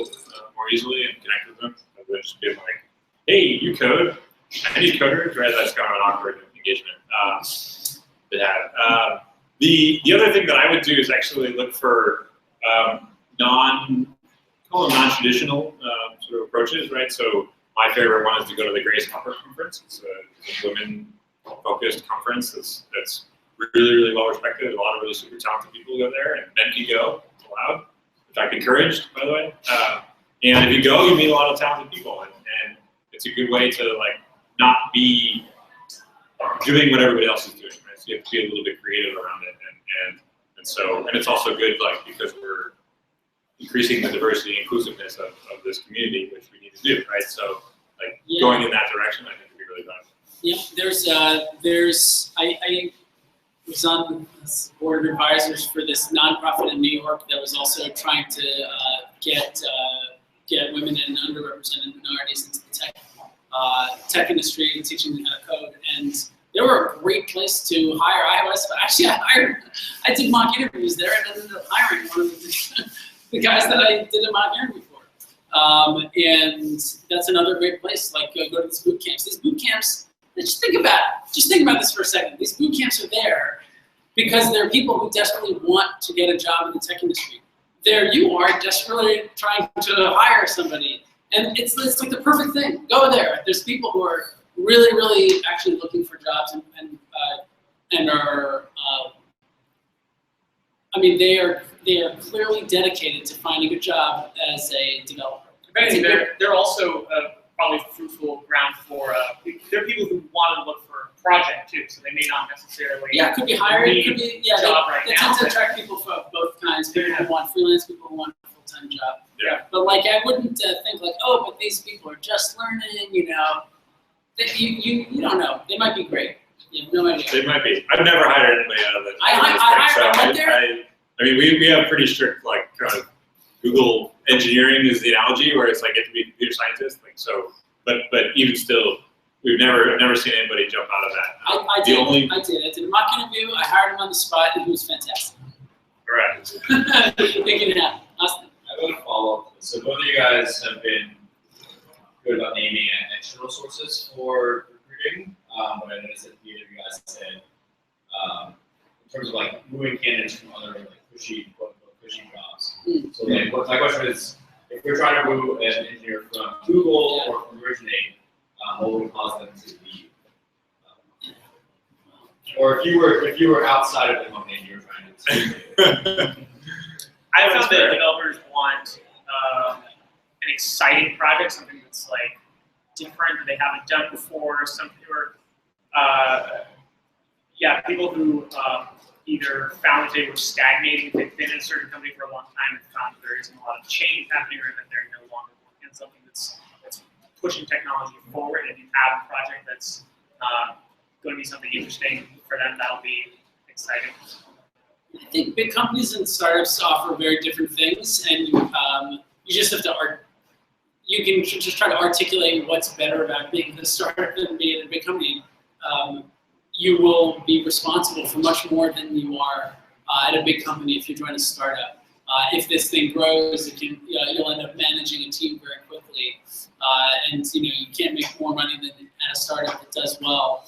Speaker 6: more easily and connect with them, rather than just being like, hey, you code, I need coders, right? That's kind of an awkward engagement. The other thing that I would do is actually look for non-traditional sort of approaches, right? So my favorite one is to go to the Grace Hopper conference. It's a women-focused conference that's really, really well respected. There's a lot of really super talented people who go there, and men can go, it's allowed, which I'm encouraged, by the way. And if you go, you meet a lot of talented people, and it's a good way to not be doing what everybody else is doing, right? So you have to be a little bit creative around it, and it's also good because we're increasing the diversity and inclusiveness of this community, which we need to do, right? So going in that direction, I think would be really valuable.
Speaker 7: Yeah, I was on the board of advisors for this nonprofit in New York that was also trying to get women and underrepresented minorities into the tech industry and teaching them how to code. And they were a great place to hire iOS. But actually, I did mock interviews there and ended up hiring one of the guys that I did a mock interview for. And that's another great place. Go to these boot camps. These boot camps. Just think about this for a second. These boot camps are there because there are people who desperately want to get a job in the tech industry. There you are, desperately trying to hire somebody, and it's like the perfect thing. Go there. There's people who are really, really actually looking for jobs and are. They are clearly dedicated to finding a job as a developer.
Speaker 4: They're also probably fruitful ground for, there are people who want to look for a project too, so they may not necessarily
Speaker 7: it could be hired, it could be,
Speaker 4: job right
Speaker 7: they
Speaker 4: now.
Speaker 7: tend to attract people from both kinds, people who want freelance, people who want a full-time job.
Speaker 6: Yeah.
Speaker 7: But I wouldn't think but these people are just learning, you don't know. They might be great. You have no idea.
Speaker 6: They might be. I've never hired anybody out of the
Speaker 7: I went there.
Speaker 6: I mean, we have pretty strict, kind of Google engineering is the analogy where it's you have to be a computer scientist. So but even still, I've never seen anybody jump out of that.
Speaker 7: I did a mock interview. I hired him on the spot, and he was fantastic.
Speaker 6: Correct.
Speaker 7: Thinking it happen. Austin.
Speaker 9: I have a follow-up. So both of you guys have been good about naming external sources for recruiting, but I noticed that either of you guys said, in terms of like moving candidates from other like cushy, quote-unquote, cushy jobs. So like, my question is, if we're trying to move an engineer from Google or from Originate, what would cause them to leave? Or if you were outside of the company and you were trying to.
Speaker 4: I found that developers want an exciting project, something that's like different that they haven't done before. Something or people who either found that they were stagnating, they've been in a certain company for a long time and found that there isn't a lot of change happening, or that they're no longer working on something that's pushing technology forward. And if you have a project that's going to be something interesting for them, that'll be exciting.
Speaker 7: I think big companies and startups offer very different things, and you just have to you can just try to articulate what's better about being a startup than being a big company. You will be responsible for much more than you are at a big company if you join a startup. If this thing grows, you'll end up managing a team very quickly, and you can't make more money than at a startup that does well.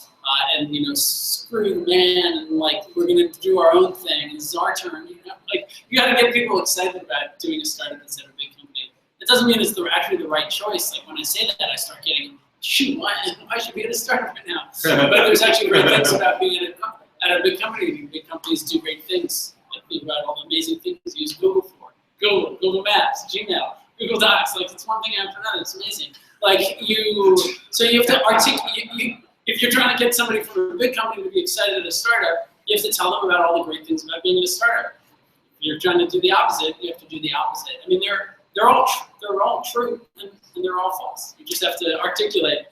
Speaker 7: And screw the man, and like we're gonna do our own thing. This is our turn. Like you got to get people excited about doing a startup instead of a big company. It doesn't mean it's actually the right choice. Like when I say that, I start getting shoot. I should be at a startup right now. But there's actually great things about being at a big company. Big companies do great things. Like think about all the amazing things you use Google for. Google Maps, Gmail, Google Docs. Like it's one thing after another. It's amazing. Like so you have to articulate. If you're trying to get somebody from a big company to be excited at a startup, you have to tell them about all the great things about being in a startup. If you're trying to do the opposite, you have to do the opposite. I mean, they're all true and they're all false. You just have to articulate.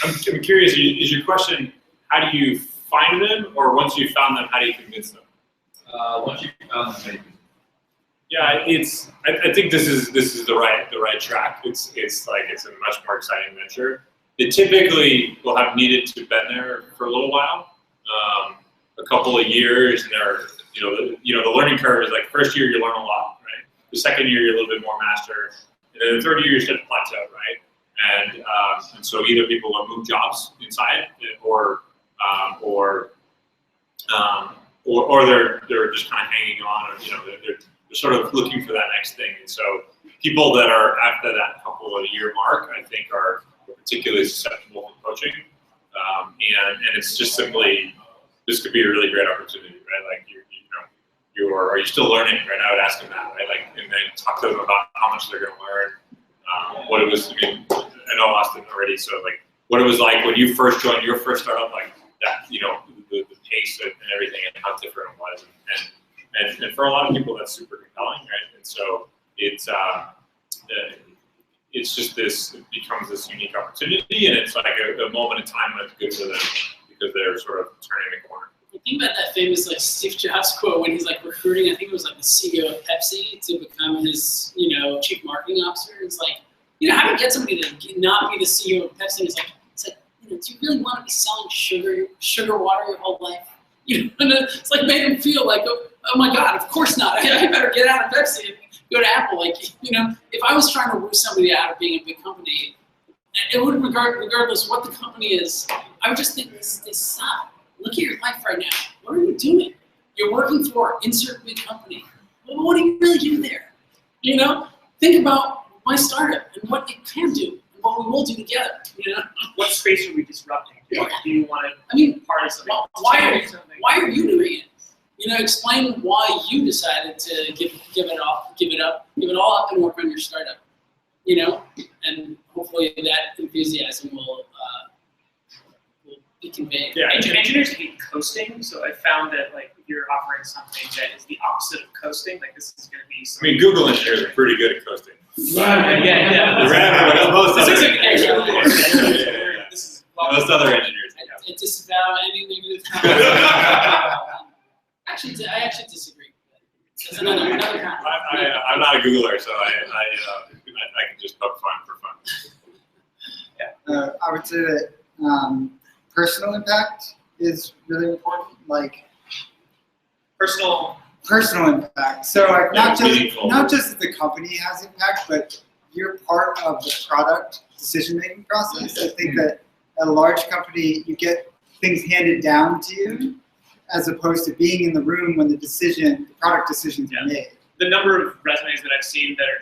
Speaker 6: I'm curious. Is your question how do you find them, or once you found them, how do you convince them?
Speaker 9: Once you found them, maybe.
Speaker 6: Yeah, I think this is the right track. It's a much more exciting venture. They typically will have needed to been there for a little while, a couple of years, and the learning curve is like first year you learn a lot, right? The second year you're a little bit more master, and then the third year you start to plateau, right? And so either people will move jobs inside, or they're just kind of hanging on, or they're sort of looking for that next thing. And so people that are after that couple of year mark, I think, are particularly susceptible to poaching, and it's just simply this could be a really great opportunity, right? Like are you still learning, right? I would ask them that, right? Like, and then talk to them about how much they're going to learn, what it was. I mean, I know Austin already, so like what it was like when you first joined your first startup, like that, the pace and everything, and how different it was, and for a lot of people that's super compelling, right? And so it's just it becomes this unique opportunity, and it's like a moment in time that's good for them because they're sort of turning the corner.
Speaker 7: Think about that famous like Steve Jobs quote when he's like recruiting. I think it was like the CEO of Pepsi to become his chief marketing officer. It's like how do you get somebody to not be the CEO of Pepsi? It's like do you really want to be selling sugar water your whole life? And it's like made him feel like oh my God, of course not. I better get out of Pepsi and go to Apple. Like, if I was trying to woo somebody out of being a big company, it would regardless what the company is, I would just think this sucks. Look at your life right now. What are you doing? You're working for insert big company. Well, what do you really do there? Think about my startup and what it can do and what we will do together.
Speaker 4: What space are we disrupting?
Speaker 7: Yeah.
Speaker 4: Do you want to
Speaker 7: be
Speaker 4: part of something?
Speaker 7: Why are you doing it? Explain why you decided to give it all up and work on your startup. And hopefully that enthusiasm will be conveyed.
Speaker 4: Yeah, engineers hate coasting, so I found that like if you're offering something that is the opposite of coasting, like this is going to be.
Speaker 6: I mean, Google engineers are pretty good at coasting.
Speaker 4: Yeah.
Speaker 6: Most other engineers.
Speaker 7: I disavow any negative comments. Actually, I actually disagree. There's another comment.
Speaker 6: I'm not a Googler, so I can just poke fun for fun.
Speaker 8: I would say that personal impact is really important. Like
Speaker 4: Personal.
Speaker 8: impact. So like not
Speaker 6: meaningful.
Speaker 8: just that the company has impact, but you're part of the product decision-making process. I think that at a large company, you get things handed down to you, as opposed to being in the room when the product decisions are made.
Speaker 4: The number of resumes that I've seen that are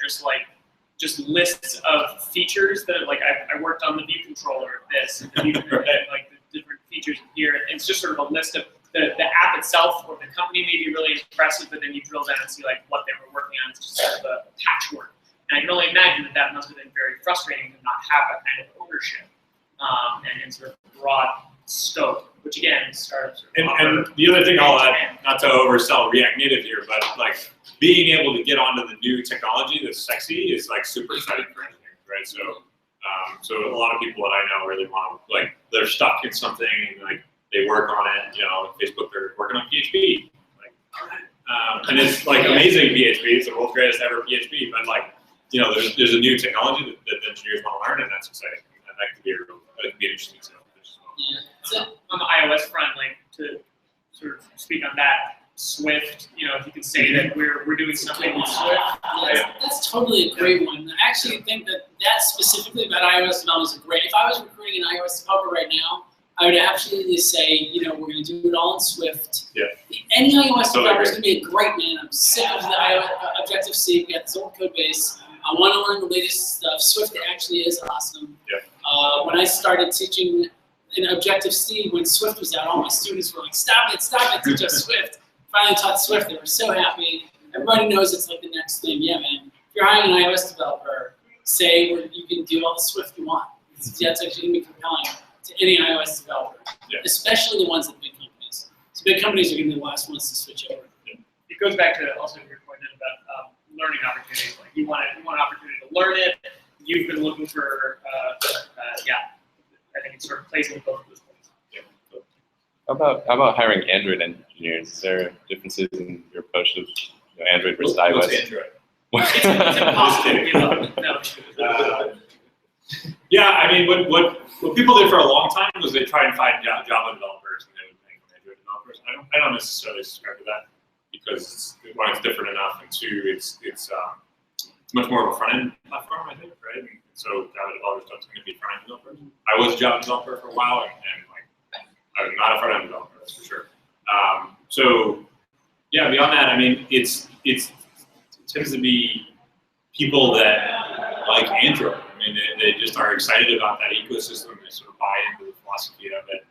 Speaker 4: just lists of features that like I worked on the view controller of this, and the view, like the different features here. And it's just sort of a list of the app itself or the company may be really impressive, but then you drill down and see like what they were working on. It's just sort of a patchwork. And I can only imagine that must have been very frustrating to not have that kind of ownership and sort of broad scope, which again, startups are.
Speaker 6: And the other thing I'll add, not to oversell React Native here, but like being able to get onto the new technology that's sexy is like super exciting for engineers, right? So a lot of people that I know really want to, like, they're stuck in something and like they work on it, you know, Facebook, they're working on PHP, like, all right. And it's like amazing PHP, it's the world's greatest ever PHP, but like, you know, there's a new technology that engineers want to learn, and that's exciting, and that could be an interesting sale.
Speaker 7: Yeah. So,
Speaker 4: on the iOS front, like to sort of speak on that, Swift, you know, if you could say that we're doing something with Swift.
Speaker 7: that's totally a great one. I actually think that specifically about iOS development is great. If I was recruiting an iOS developer right now, I would absolutely say, you know, we're going to do it all in Swift.
Speaker 6: Yeah.
Speaker 7: Any iOS developer is going to be a great man. I'm sick of the Objective-C. We got this old code base. I want to learn the latest stuff. Swift actually is awesome.
Speaker 6: Yeah.
Speaker 7: When I started teaching in Objective-C, when Swift was out, all my students were like, stop it, teach us Swift. Finally taught Swift, they were so happy. Everybody knows it's like the next thing. Yeah, man. If you're hiring an iOS developer, say where you can do all the Swift you want. That's actually going to be compelling to any iOS developer, especially the ones at big companies. So big companies are going to be the last ones to switch over.
Speaker 4: It goes back to also your point about learning opportunities. Like you want an opportunity to learn it. You've been looking for, I think it sort of plays in both of those points. Yeah.
Speaker 1: How about hiring Android engineers? Is there differences in your approach of Android versus iOS?
Speaker 6: What's Android?
Speaker 4: It's impossible to give up. No.
Speaker 6: Yeah, I mean, what people did for a long time was they try and find Java developers and they would make them Android developers. I don't necessarily subscribe to that because one, it's different enough, and two, it's much more of a front end platform, I think, right? And so Java developers don't tend to be front end developers. I was a Java developer for a while, and like I'm not a front end developer, that's for sure. So yeah, beyond that, I mean, it tends to be people that like Android. I mean, they just are excited about that ecosystem. They sort of buy into the philosophy of it,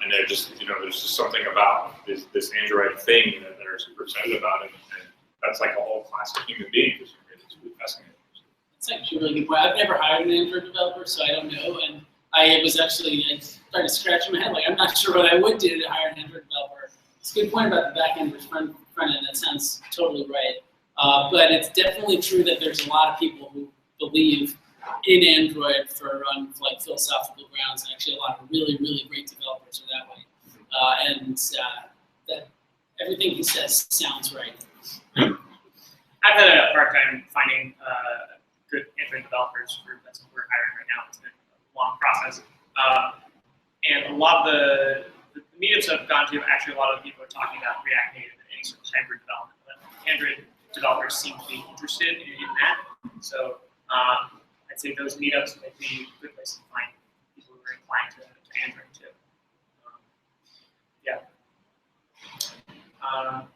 Speaker 6: and they're just, you know, there's just something about this Android thing that they're super excited about, and that's like a whole class of human beings. It's really fascinating.
Speaker 7: It's actually a really good point. I've never hired an Android developer, so I don't know. And I started scratching my head, like I'm not sure what I would do to hire an Android developer. It's a good point about the back end versus front end. That sounds totally right. But it's definitely true that there's a lot of people who believe in Android for like philosophical grounds. And actually, a lot of really, really great developers are that way. That everything he says sounds right.
Speaker 4: I've had a hard time finding good Android developers. That's what we're hiring right now. It's been a long process. And a lot of the meetups I've gone to, actually a lot of the people are talking about React Native and any sort of hybrid development. But Android developers seem to be interested in that. So I'd say those meetups might be a good place to find people who are inclined to Android too.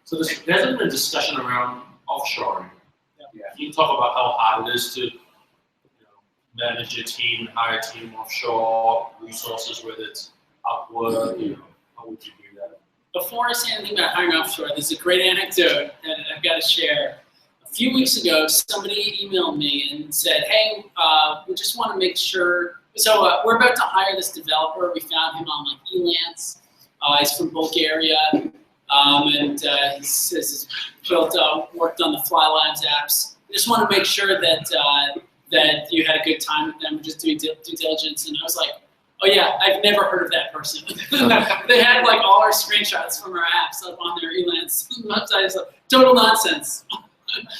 Speaker 10: So there's been a discussion around offshoring. Yeah. Can you talk about how hard it is to manage your team and hire a team offshore, resources, whether it's Upwork, how would you do that?
Speaker 7: Before I say anything about hiring offshore, there's a great anecdote that I've got to share. A few weeks ago, somebody emailed me and said, hey, we just want to make sure, so we're about to hire this developer. We found him on like Elance. He's from Bulgaria. And he says he's worked on the FlyLabs apps. We just want to make sure that you had a good time with them, just doing due diligence. And I was like, oh yeah, I've never heard of that person. They had like all our screenshots from our apps up on their Elance website. It's like total nonsense.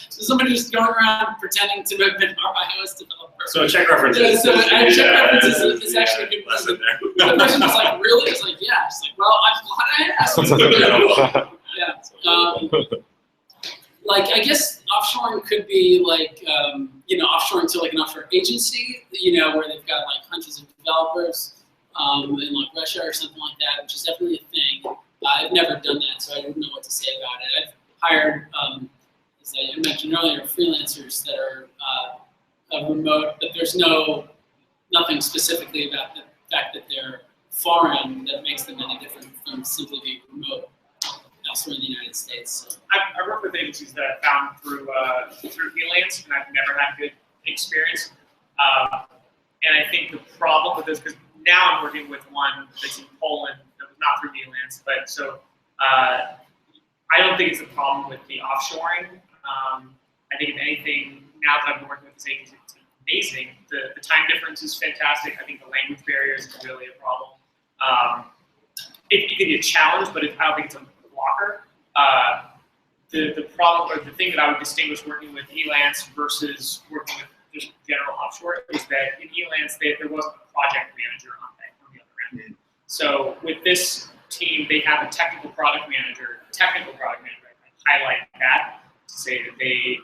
Speaker 7: So somebody just going around pretending to have been our iOS developer.
Speaker 6: So check references.
Speaker 7: Yeah, so check references is actually a good
Speaker 6: lesson there.
Speaker 7: The person was like, really? It's like, yeah. It's like, well, I'm glad I asked. Yeah. Like, I guess offshoring could be like, you know, offshoring to like an offshore agency, you know, where they've got like hundreds of developers in like Russia or something like that, which is definitely a thing. I've never done that, so I don't know what to say about it. I've hired, as I mentioned earlier, freelancers that are remote, but there's nothing specifically about the fact that they're foreign that makes them any different from simply being remote elsewhere in the United States. So.
Speaker 4: I've worked with agencies that I found through freelance, and I've never had a good experience. And I think the problem with this, because now I'm working with one that's in Poland, that was not through freelance, but so I don't think it's a problem with the offshoring. I think if anything, now that I've been working with this agency, it's amazing. The time difference is fantastic. I think the language barrier is really a problem. It can be a challenge, but I don't think it's a blocker. The problem, or the thing that I would distinguish working with Elance versus working with just general offshore is that in Elance, there wasn't a project manager on the other end. So with this team, they have a technical product manager. I highlight that to say that they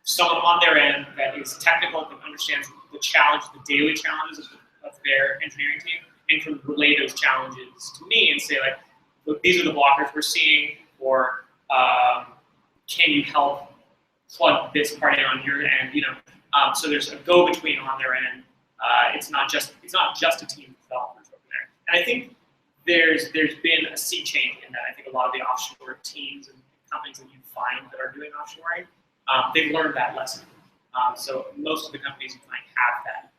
Speaker 4: someone on their end that is technical, that understands the challenge, the daily challenges of their engineering team, and can relay those challenges to me and say like, look, these are the blockers we're seeing, or can you help plug this part in on your end? You know, so there's a go-between on their end. It's not just a team of developers over there. And I think there's been a sea change in that. I think a lot of the offshore teams and companies that you find that are doing offshoring, they've learned that lesson. So most of the companies you find have that.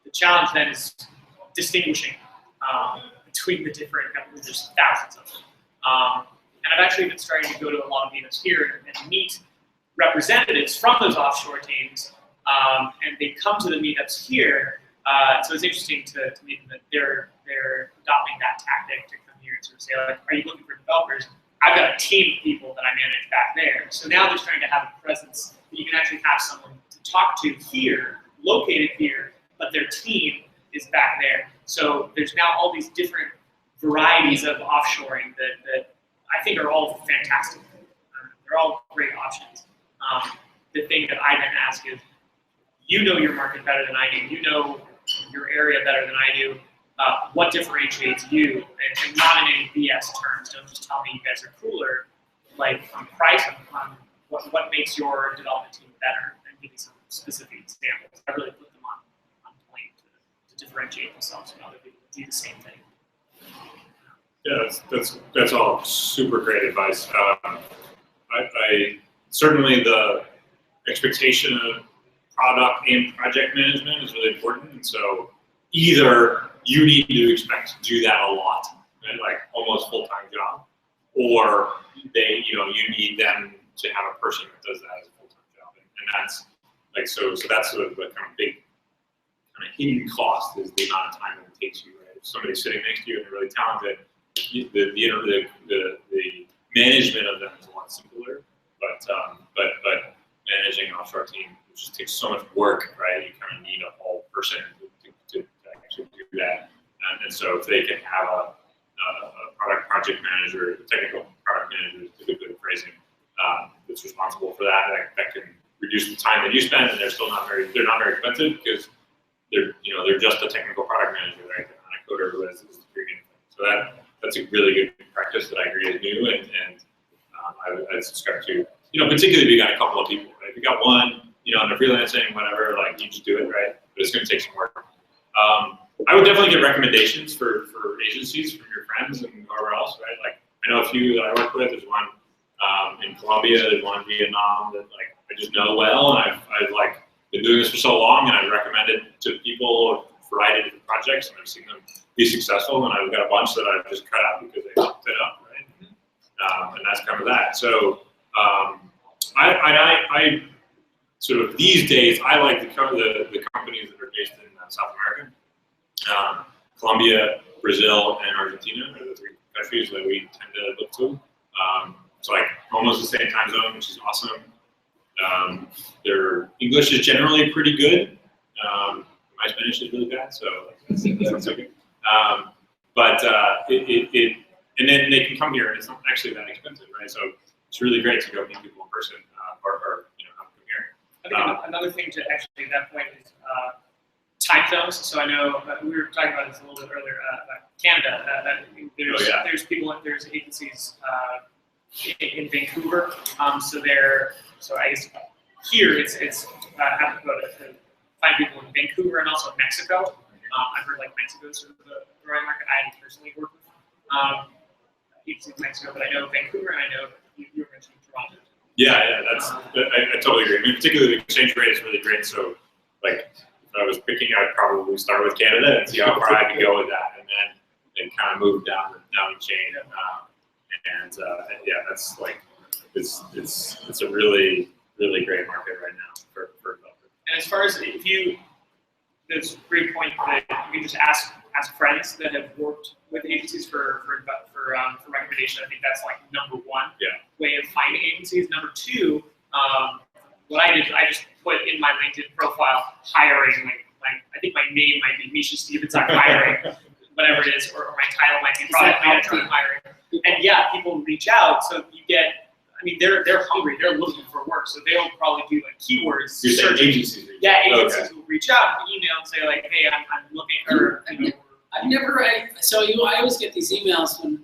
Speaker 4: The challenge then is distinguishing between the different companies. There's thousands of them. And I've actually been starting to go to a lot of meetups here and meet representatives from those offshore teams, and they come to the meetups here. So it's interesting to meet them that they're adopting that tactic to come here and sort of say, like, are you looking for developers? I've got a team of people that I manage back there. So now they're trying to have a presence that you can actually have someone to talk to here, located here, but their team is back there. So there's now all these different varieties of offshoring that I think are all fantastic. They're all great options. The thing that I then ask is, you know your market better than I do. You know your area better than I do. What differentiates you, and not in any BS terms. Don't just tell me you guys are cooler. Like on price, on what makes your development team better, and give me some specific examples. I really put them on point to differentiate themselves from other people who do the same thing.
Speaker 6: Yeah, that's all super great advice. I certainly the expectation of product and project management is really important, and so either you need to expect to do that a lot, right? Like almost full-time job, or you need them to have a person that does that as a full-time job, and that's like so that's the kind of big kind of hidden cost is the amount of time that it takes you. Right? If somebody's sitting next to you and they're really talented, the management of them is a lot simpler, but managing an offshore team, which just takes so much work, right? You kind of need a whole person to actually do that. And so if they can have a project manager, a technical product manager, is a good bit of phrasing, that's responsible for that can reduce the time that you spend, and they're not very expensive because they're just a technical product manager, right? They're not a coder who has this degree. So that's a really good practice that I agree is new, and I subscribe to. Particularly if you got a couple of people, right? If you got one, on the freelancing, whatever, like you just do it, right? But it's going to take some work. I would definitely get recommendations for agencies from your friends and whoever else, right? Like I know a few that I work with. There's one in Colombia, there's one in Vietnam that like I just know well, and I've like been doing this for so long, and I've recommended to people a variety of different projects, and I've seen them be successful, and I've got a bunch that I've just cut out because they fucked it up, right? And that's kind of that. So I sort of these days I like the companies that are based in South America. Colombia, Brazil, and Argentina are the three countries that we tend to look to. It's like almost the same time zone, which is awesome. Their English is generally pretty good. My Spanish is really bad, so that's okay. And then they can come here, and it's not actually that expensive, right? So it's really great to go meet people in person, or have them come here.
Speaker 4: I think another thing to actually at that point is time zones. So I know we were talking about this a little bit earlier about Canada. There's people, there's agencies in Vancouver. So I guess here it's applicable to find people in Vancouver and also Mexico. I've heard like Mexico is sort of the growing market. I haven't personally worked with agencies in Mexico, but I know Vancouver and I know you were mentioning Toronto.
Speaker 6: Yeah, I totally agree. I mean, particularly the exchange rate is really great. So, like, if I was picking, I'd probably start with Canada and see how far I could go with that, and then kind of move down the chain. Yeah, that's like it's a really great market right now for developers.
Speaker 4: And as far as there's a great point that you can just ask friends that have worked with agencies for recommendation. I think that's like number one way of finding agencies. Number two, what I did, I just put in my LinkedIn profile hiring. I think my name might be Mischa Stevens. I'm hiring, whatever it is, or my title might be product manager. I'm hiring. And yeah, people reach out, so you get. I mean, they're hungry. They're looking for work, so they'll probably do like keywords.
Speaker 6: You're saying agencies?
Speaker 4: Yeah, agencies will reach out, email, and say like, "Hey, I'm looking."
Speaker 7: I always get these emails when I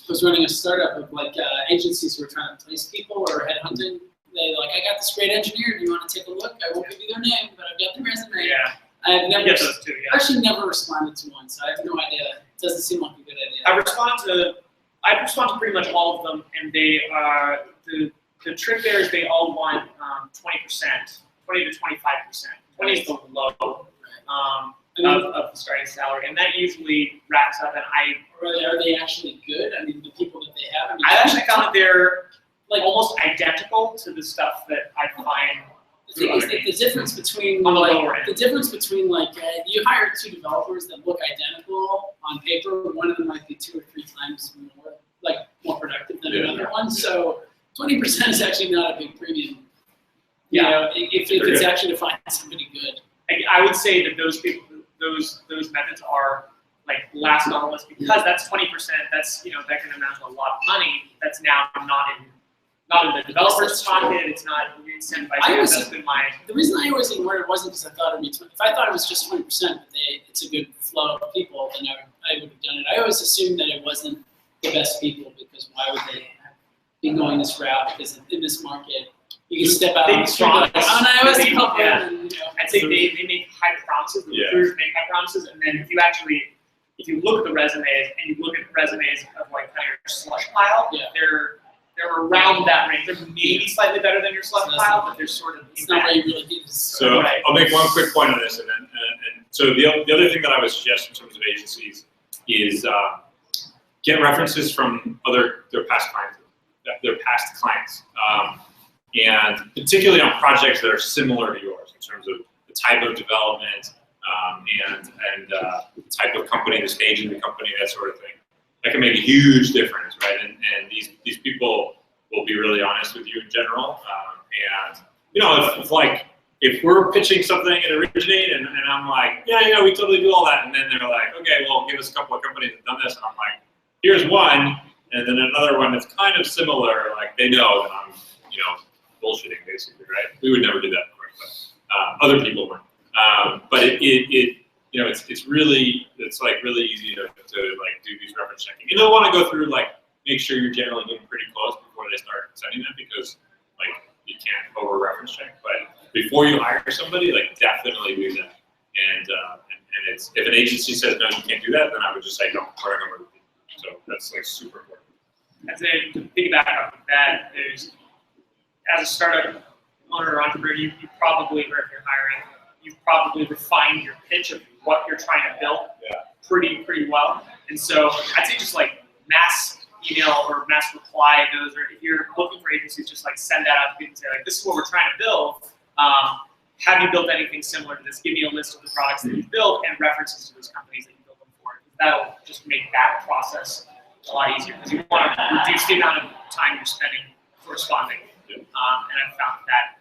Speaker 7: was running a startup of like agencies who are trying to place people or headhunting. They like, I got this great engineer. Do you want to take a look? I won't give you their name, but I've got the resume.
Speaker 4: Yeah.
Speaker 7: I've never.
Speaker 4: Get those too, yeah.
Speaker 7: Actually, never responded to one, so I have no idea. It doesn't seem like a good idea.
Speaker 4: I respond to pretty much all of them, and they the trick there is they all want 20%, 20 to 25%. 20 is the low of the starting salary, and that usually wraps up. And
Speaker 7: are they actually good? I mean, the people that they have. I mean,
Speaker 4: I actually found that they're like almost identical to the stuff that I find.
Speaker 7: The difference between you hire two developers that look identical on paper. One of them might be 2 or 3 times more productive than another one. So 20% is actually not a big premium. You know, if it's actually to find somebody good.
Speaker 4: I would say that those people, those methods are like last on the list because that's 20%. That's that can amount to a lot of money. That's now not in the developer's pocket. It's not incentivized.
Speaker 7: The reason I always ignored it wasn't because I thought it'd be 20. If I thought it was just 20%, but it's a good flow of people, then I would have done it. I always assumed that it wasn't the best people because why would they be going this route? Because in this market, you can step out on the street like, iOS developer.
Speaker 4: I'd say they make high promises. The recruiters make high promises, and then if you look at the resumes and you look at the resumes of like kind of your slush pile, they're around that range. They're maybe slightly better than your slush pile, but they're sort of.
Speaker 7: It's not where you really need this.
Speaker 6: So I'll make one quick point on this, and so the other thing that I would suggest in terms of agencies is get references from their past clients, and particularly on projects that are similar to yours in terms of the type of development and the type of company, the stage in the company, that sort of thing. That can make a huge difference, right? And these people will be really honest with you in general. If we're pitching something at Originate and I'm like, yeah, we totally do all that, and then they're like, okay, well, give us a couple of companies that have done this, and I'm like, here's one, and then another one that's kind of similar, like they know that I'm, bullshitting basically, right? We would never do that, of course, but other people would. But it's really easy to do these reference checking. And they'll want to go through make sure you're generally getting pretty close before they start sending them because you can't over reference check. But before you hire somebody, definitely do that. And it's if an agency says no, you can't do that, then I would just say no, hire a number of people. So that's super important.
Speaker 4: I'd say to piggyback off of that, there's as a startup owner or entrepreneur, you probably, or if you're hiring, you've probably refined your pitch of what you're trying to build pretty well. And so I'd say just mass email or mass reply those, or if you're looking for agencies, just send that out to people and say this is what we're trying to build. Have you built anything similar to this? Give me a list of the products that you've built and references to those companies that you built them for. That'll just make that process a lot easier because you want to reduce the amount of time you're spending responding. And I've found that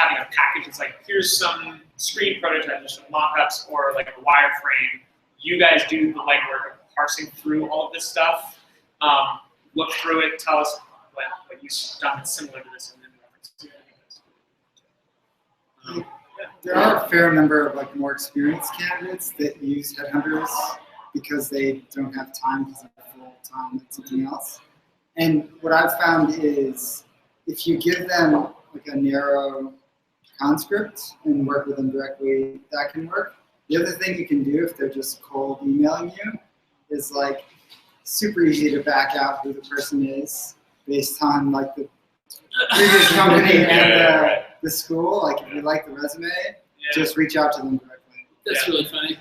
Speaker 4: having a package. It's like, here's some screen prototypes or some mock-ups or like a wireframe. You guys do the legwork of parsing through all of this stuff. Look through it, tell us what you've done that's similar to this, and then reference to it.
Speaker 8: There are a fair number of like more experienced candidates that use headhunters because they don't have time because they're full time with something else. And what I've found is if you give them like a narrow conscript and work with them directly, that can work. The other thing you can do if they're just cold emailing you is like super easy to back out who the person is based on like the previous company and the school. Like if you like the resume, just reach out to them directly.
Speaker 7: That's really funny.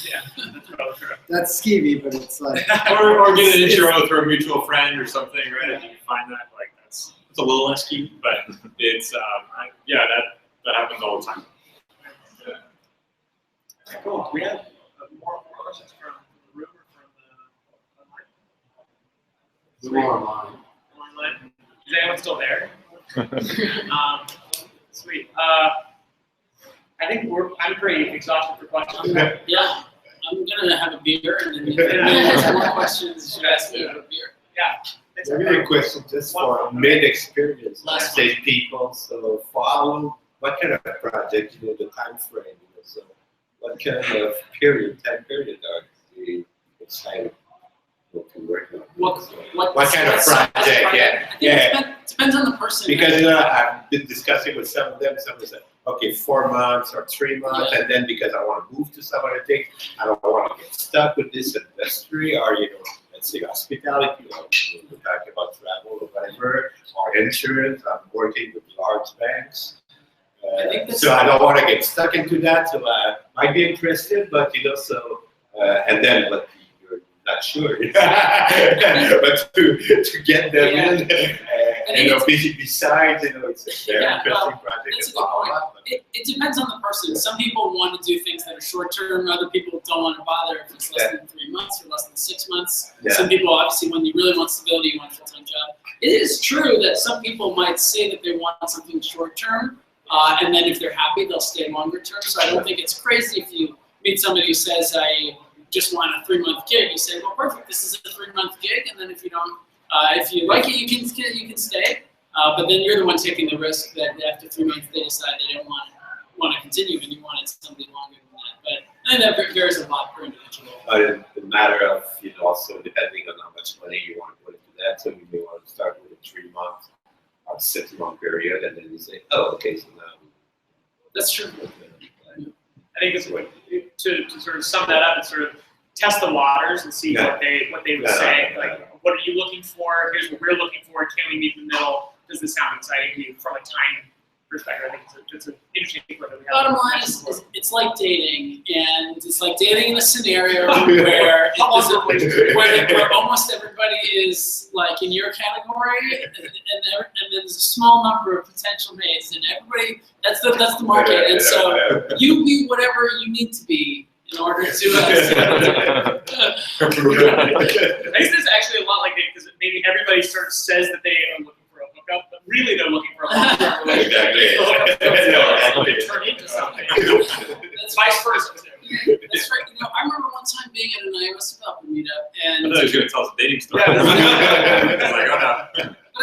Speaker 4: Yeah, that's probably true.
Speaker 8: That's skeevy, but it's like
Speaker 6: or get an intro through a mutual friend or something, right? If you find that, like it's a little less skeevy, but it's yeah, that happens all the time.
Speaker 4: Cool. We have more questions from the room or from the online? Online. Is anyone still there? Sweet. I think I'm pretty exhausted for questions.
Speaker 7: Yeah, I'm gonna have a beer, and then if anyone has more questions, you ask me about a beer.
Speaker 4: Yeah.
Speaker 11: Maybe a question just for mid-experience, let's say people. So for how, what kind of project, the time frame, so what kind of time period are they excited to work on? What kind of project? Yeah.
Speaker 7: Depends on the person.
Speaker 11: Because I've been discussing with some of them. Some of them said, okay, 4 months or 3 months, and then because I want to move to some other thing, I don't want to get stuck with this industry, or let's say hospitality, or we're talking about travel or whatever, or insurance. I'm working with large banks. So I don't want to get stuck into that. So I might be interested, but and then but you're not sure. But to get them in, besides, it's a very interesting project.
Speaker 7: That's a good point. It depends on the person. Some people want to do things that are short term. Other people don't want to bother if it's less than 3 months or less than 6 months.
Speaker 11: Yeah.
Speaker 7: Some people, obviously, when you really want stability, you want a full-time job. It is true that some people might say that they want something short term. And then if they're happy, they'll stay longer term. So I don't think it's crazy if you meet somebody who says, I just want a 3-month gig. You say, well, perfect, this is a 3-month gig. And then if you don't, if you like it, you can stay. But then you're the one taking the risk that after 3 months they decide they don't want to continue, and you wanted something longer than that. But and that varies a lot per individual.
Speaker 11: The matter of also depending on how much money you want to put into that. So you may want to start with a 3-month. Or 6-month period, and then you say, oh, okay, so now.
Speaker 7: That's true.
Speaker 4: I think it's to sort of sum that up and sort of test the waters and see what they would say. Like, what are you looking for? Here's what we're looking for. Can we meet in the middle? Does this sound exciting to you from a time perspective? I think it's an interesting point that we have.
Speaker 7: Bottom line is it's like dating, and it's like dating in a scenario where where almost everybody is like in your category, and there's a small number of potential mates, and everybody that's the market, and so you be whatever you need to be in order to.
Speaker 4: I think this is actually a lot like it because maybe everybody sort of says that they are looking for a hookup, but really they're looking for a long-term relationship. They turn into something. That's vice versa.
Speaker 7: That's right. I remember one time being at an iOS developer meetup, and
Speaker 6: I thought he was going to tell us a dating story.
Speaker 7: But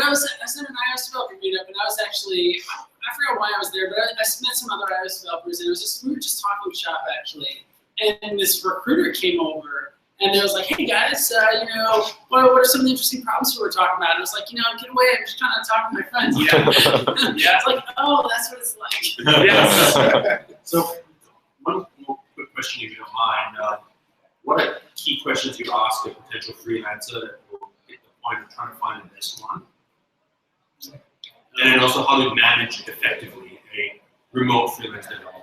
Speaker 7: I was at an iOS developer meetup, and I was actually, I forgot why I was there, but I met some other iOS developers, and we were just talking shop actually, and this recruiter came over. And they was like, hey guys, what are some of the interesting problems we were talking about? And I was like, get away, I'm just trying to talk to my friends. It's like, oh, that's what it's like.
Speaker 10: Yes. So, one more quick question, if you don't mind. What are key questions you ask a potential freelancer that will get the point of trying to find the best one? And then also how to manage effectively a remote freelance developer.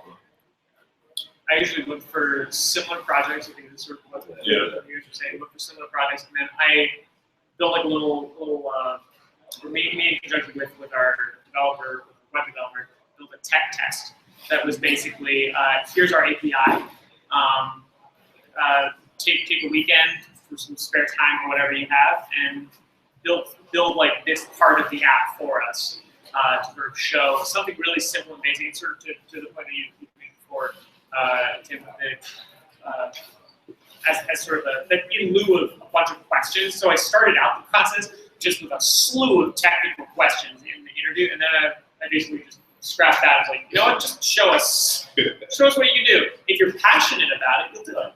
Speaker 4: I usually look for similar projects. I think that's sort of what you're saying. Look for similar projects, and then I build like a little maybe in conjunction with our developer, web developer, build a tech test that was basically here's our API. Take a weekend for some spare time or whatever you have, and build like this part of the app for us. to sort of show something really simple and basic, sort of to the point that you made before, Tim, as sort of that in lieu of a bunch of questions. So I started out the process just with a slew of technical questions in the interview, and then I basically just scrapped that. I was like, you know what, just show us what you can do. If you're passionate about it, you'll do it.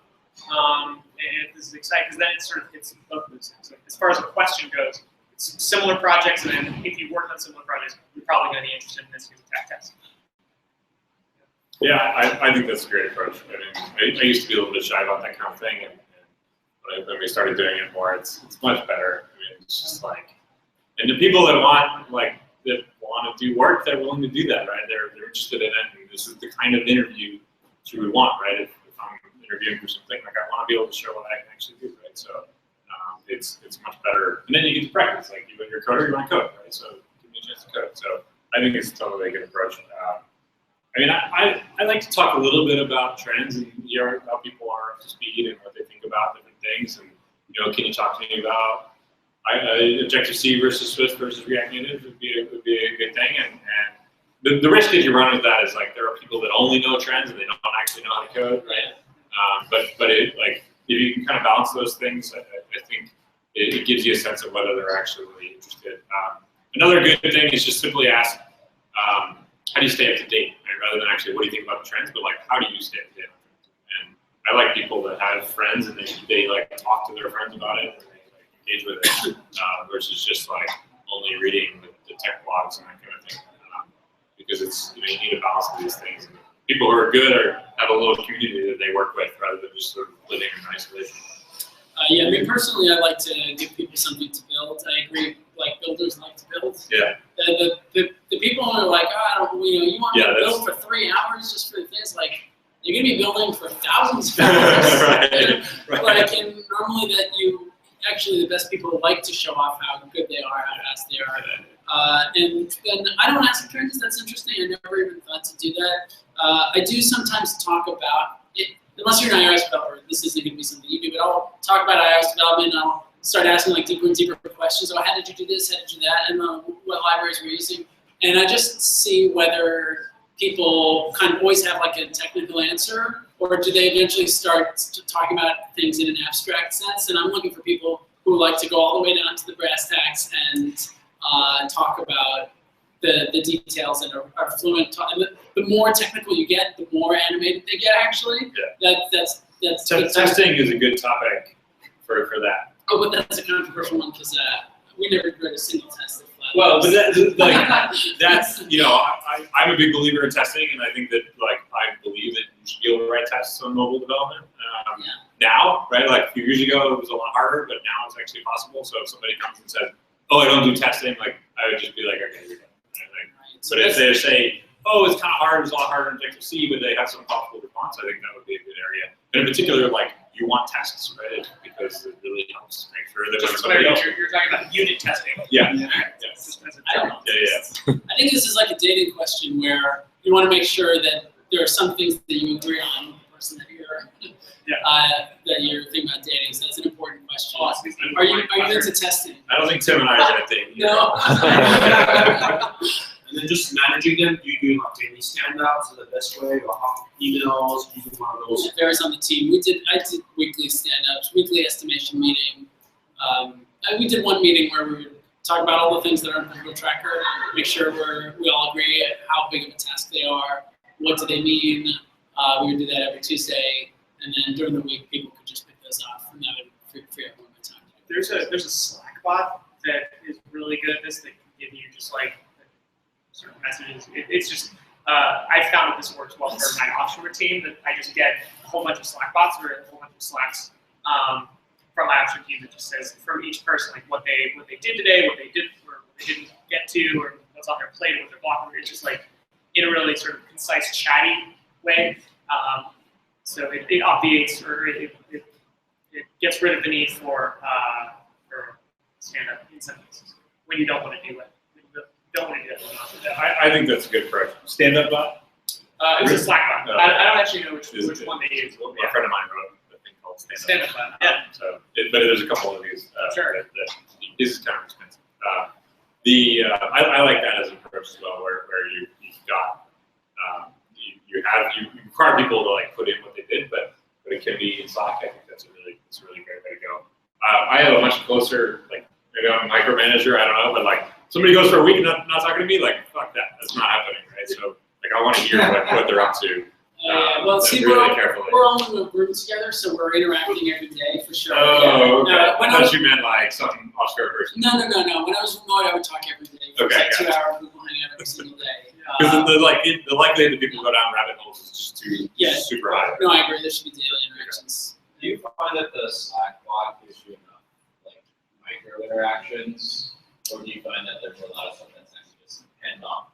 Speaker 4: And this is exciting because then it sort of hits both of those things. Like, as far as a question goes, it's similar projects, and then if you work on similar projects, you're probably going to be interested in this as a tech test.
Speaker 6: Yeah, I think that's a great approach. I mean, I used to be a little bit shy about that kind of thing, and when we started doing it more, it's much better. I mean, it's just like, and the people that want to do work, they're willing to do that, right? They're interested in it, and this is the kind of interview that you would want, right? If I'm interviewing for something, like I want to be able to show what I can actually do, right? So it's much better, and then you get to practice. Like when you're a coder, you want to code, right? So give me a chance to code. So I think it's totally a good approach. I mean, I like to talk a little bit about trends and hear how people are up to speed and what they think about different things. And can you talk to me about Objective-C versus Swift versus React Native would be a good thing. And the risk that you run with that is like there are people that only know trends and they don't actually know how to code, right? But if you can kind of balance those things, I think it gives you a sense of whether they're actually really interested. Another good thing is just simply ask, how do you stay up to date? Right? Rather than actually, what do you think about the trends, but like, how do you stay up to date? And I like people that have friends and they like talk to their friends about it and they like engage with it versus just like only reading the tech blogs and that kind of thing. Because it's you need to balance these things. And people who are good have a little community that they work with rather than just sort of living in isolation.
Speaker 7: Yeah, I mean, personally, I like to give people something to build. I agree, like builders like to build.
Speaker 6: Yeah.
Speaker 7: The people who are like, oh, you want me to build for 3 hours just for this? Like, you're gonna be building for thousands of hours.
Speaker 6: Right.
Speaker 7: Like, and normally the best people like to show off how good they are, how fast they are. And then I don't ask trends. That's interesting. I never even thought to do that. I do sometimes talk about it. Unless you're an iOS developer, this isn't going to be something you do, but I'll talk about iOS development, and I'll start asking like deeper and deeper questions. Oh, how did you do this? How did you do that? And what libraries were you using? And I just see whether people kind of always have like a technical answer, or do they eventually start talking about things in an abstract sense? And I'm looking for people who like to go all the way down to the brass tacks and talk about the details and are fluent. And the more technical you get, the more animated they get. Actually, that's
Speaker 6: testing is a good topic for that.
Speaker 7: Oh, but that's a controversial one because we never wrote a single test.
Speaker 6: Well, but that's I'm a big believer in testing, and I think that I believe that you should be able to write tests on mobile development. Now, right? Like a few years ago, it was a lot harder, but now it's actually possible. So if somebody comes and says, "Oh, I don't do testing," I would just be like, "Okay, you're done." But if they say, "Oh, it's kind of hard, it's a lot harder in Objective-C," but they have some thoughtful response, I think that would be a good area. And in particular, you want tests, right? Because it really helps make sure that when somebody else.
Speaker 4: You're talking about unit testing.
Speaker 6: Yeah.
Speaker 7: I don't know. I think this is like a dating question where you want to make sure that there are some things that you agree on with the person that you're thinking about dating. So that's an important question. Are you into testing?
Speaker 6: I don't think Tim and I are going to date.
Speaker 7: No.
Speaker 10: And then just managing them, do you do like daily stand-ups is the best way, or emails, do you do one of those?
Speaker 7: It varies on the team. I did weekly stand-ups, weekly estimation meeting. And we did one meeting where we would talk about all the things that are in the Google Tracker, make sure we all agree how big of a task they are, what do they mean. We would do that every Tuesday, and then during the week, people could just pick those off, and that would free up more of my time.
Speaker 4: There's a Slack bot that is really good at this that can give you just like sort of messages. It's just, I found that this works well for my offshore team, that I just get a whole bunch of Slack bots or a whole bunch of Slacks from my offshore team that just says from each person like what they did today, what they did or what they didn't get to, or what's on their plate, or what they're blocking. It's just like in a really sort of concise, chatty way. So it obviates or it gets rid of the need for stand-up in some cases when you don't want to do it.
Speaker 6: I think that's a good approach. Stand-up bot?
Speaker 4: It was a Slack bot. I don't actually know which one they use.
Speaker 6: A friend of mine wrote a thing called
Speaker 4: Stand-up bot. Yeah.
Speaker 6: But there's a couple of these.
Speaker 4: Sure.
Speaker 6: This is kind of expensive. I like that as an approach. approach as well, where you've got you require people to like put in what they did, but it can be in Slack. I think that's a really great way to go. I have a much closer, like, maybe I'm a micromanager, I don't know, but like somebody goes for a week and not talking to me, like, fuck that, that's not happening, right? So like I want to hear what they're up to.
Speaker 7: Well, see,
Speaker 6: really
Speaker 7: we're all in the room together, so we're interacting every day for sure.
Speaker 6: Oh, okay.
Speaker 7: No,
Speaker 6: I thought you meant like some offshore person.
Speaker 7: No. When I was remote, I would talk every day. For
Speaker 6: Okay,
Speaker 7: like 2
Speaker 6: gotcha.
Speaker 7: hours, Google Hangout every single day.
Speaker 6: Because the likelihood that people go down rabbit holes is just too super high.
Speaker 7: No, I agree. There should be daily interactions.
Speaker 9: Do you find that the Slack bot gives you enough like micro interactions, or do you find that there's a lot of stuff that's actually just hand off?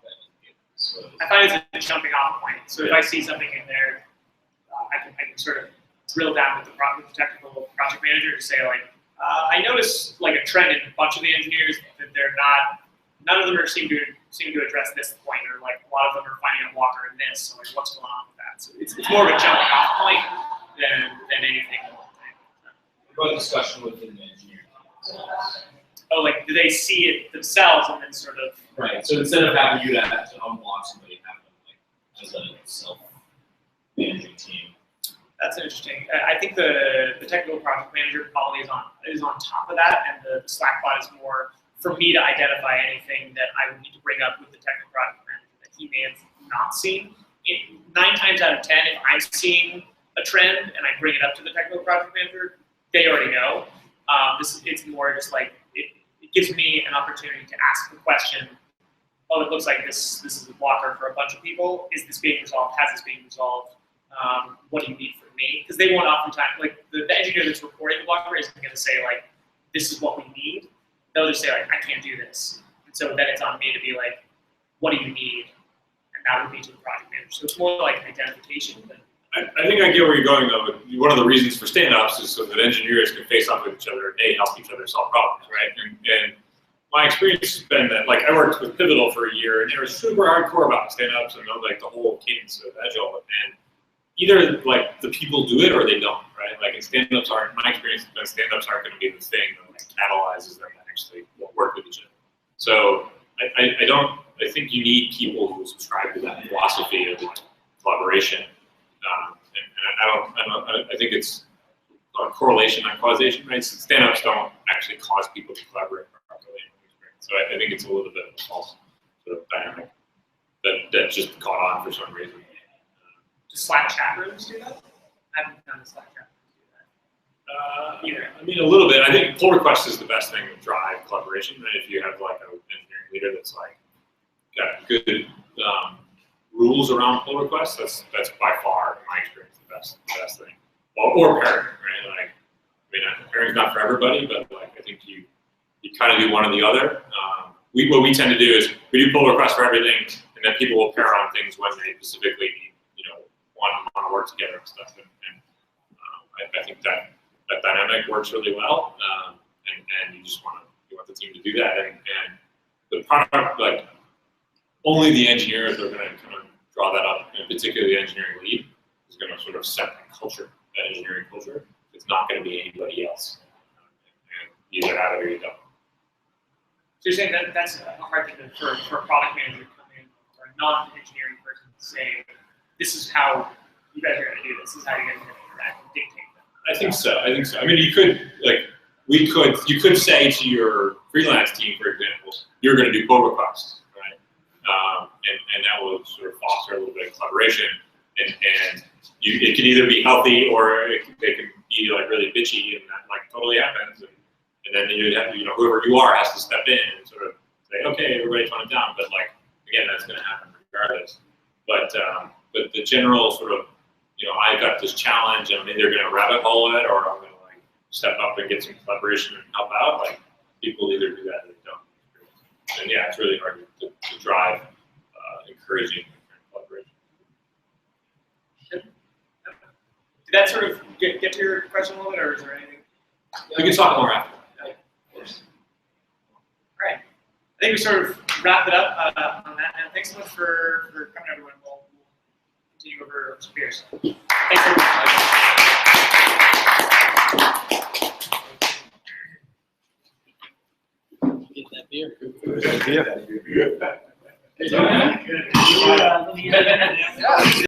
Speaker 4: I find it's a jumping off point. So if I see something in there, I can sort of drill down with the technical project manager to say like, I noticed like a trend in a bunch of the engineers that none of them seem to address this point, or like a lot of them are finding a blocker in this. So like, what's going on with that? So it's more of a jumping off point than anything.
Speaker 9: What about discussion within the engineering team?
Speaker 4: Oh, like do they see it themselves and then sort of?
Speaker 9: Right. So instead of having you to unblock somebody, have them like as a self-managing team.
Speaker 4: That's interesting. I think the technical project manager probably is on top of that, and the Slack bot is more for me to identify anything that I would need to bring up with the technical project manager that he may have not seen. 9 times out of 10, if I'm seeing a trend and I bring it up to the technical project manager, they already know. It's more just like it gives me an opportunity to ask the question. Oh, it looks like this is a blocker for a bunch of people. Is this being resolved? Has this being resolved? What do you need from me? Because they won't oftentimes, like the engineer that's reporting the blocker isn't going to say like, this is what we need. They'll just say like, I can't do this. And so then it's on me to be like, what do you need? And that would be to the project manager. So it's more like identification. But
Speaker 6: I think I get where you're going though, but one of the reasons for stand-ups is so that engineers can face off with each other and help each other solve problems, right? And my experience has been that, like, I worked with Pivotal for a year, and they were super hardcore about stand-ups and like the whole cadence of Agile. And either like the people do it or they don't, right? Like, stand-ups aren't, my experience has been stand-ups aren't going to be the thing that like catalyzes them to actually work with each other. So I think you need people who subscribe to that philosophy of like collaboration. I think it's correlation, not causation, right? So stand-ups don't actually cause people to collaborate properly. So I think it's a little bit of a false sort of dynamic that just caught on for some reason.
Speaker 4: do Slack chat rooms do that? I haven't done the Slack chat rooms do that. Either.
Speaker 6: I mean, a little bit. I think pull request is the best thing to drive collaboration. Right? If you have like an engineering leader that's like got good rules around pull requests, that's by far, in my experience, the best thing. Or pairing, right? Like, I mean, pairing's not for everybody, but like I think you kind of do one or the other. What we tend to do is we do pull requests for everything, and then people will pair on things when they specifically need, want to work together and stuff. And I think that dynamic works really well, and you want the team to do that. And the product, like, only the engineers are going to kind of draw that up, and particularly the engineering lead is going to sort of set that culture, that engineering culture. It's not going to be anybody else. And you either have it or you don't.
Speaker 4: So you're saying that that's a hard thing for a product manager to come in, or a non-engineering person to say, this is how you guys are going to do this. This is how you guys are going to interact and dictate that.
Speaker 6: I think so. I mean, you could say to your freelance team, for example, you're going to do pull requests, right? And that will sort of foster a little bit of collaboration. And it can either be healthy or they can be like really bitchy, and that like totally happens. And then you have, whoever you are has to step in and sort of say, okay, everybody tone it down. But like, again, that's going to happen regardless. But the general sort of, I've got this challenge, and I'm either going to rabbit hole it or I'm going to like step up and get some collaboration and help out. Like, people either do that or they don't. And yeah, it's really hard to drive encouraging collaboration.
Speaker 4: Did that sort of get to your question a little bit, or is there anything?
Speaker 6: We can talk more after.
Speaker 4: All right. I think we sort of wrapped it up on that. And thanks so much for coming, everyone. We'll continue over some beers. Thanks, everyone.
Speaker 7: Get that beer.
Speaker 11: Yeah.
Speaker 2: Good.
Speaker 4: Yeah.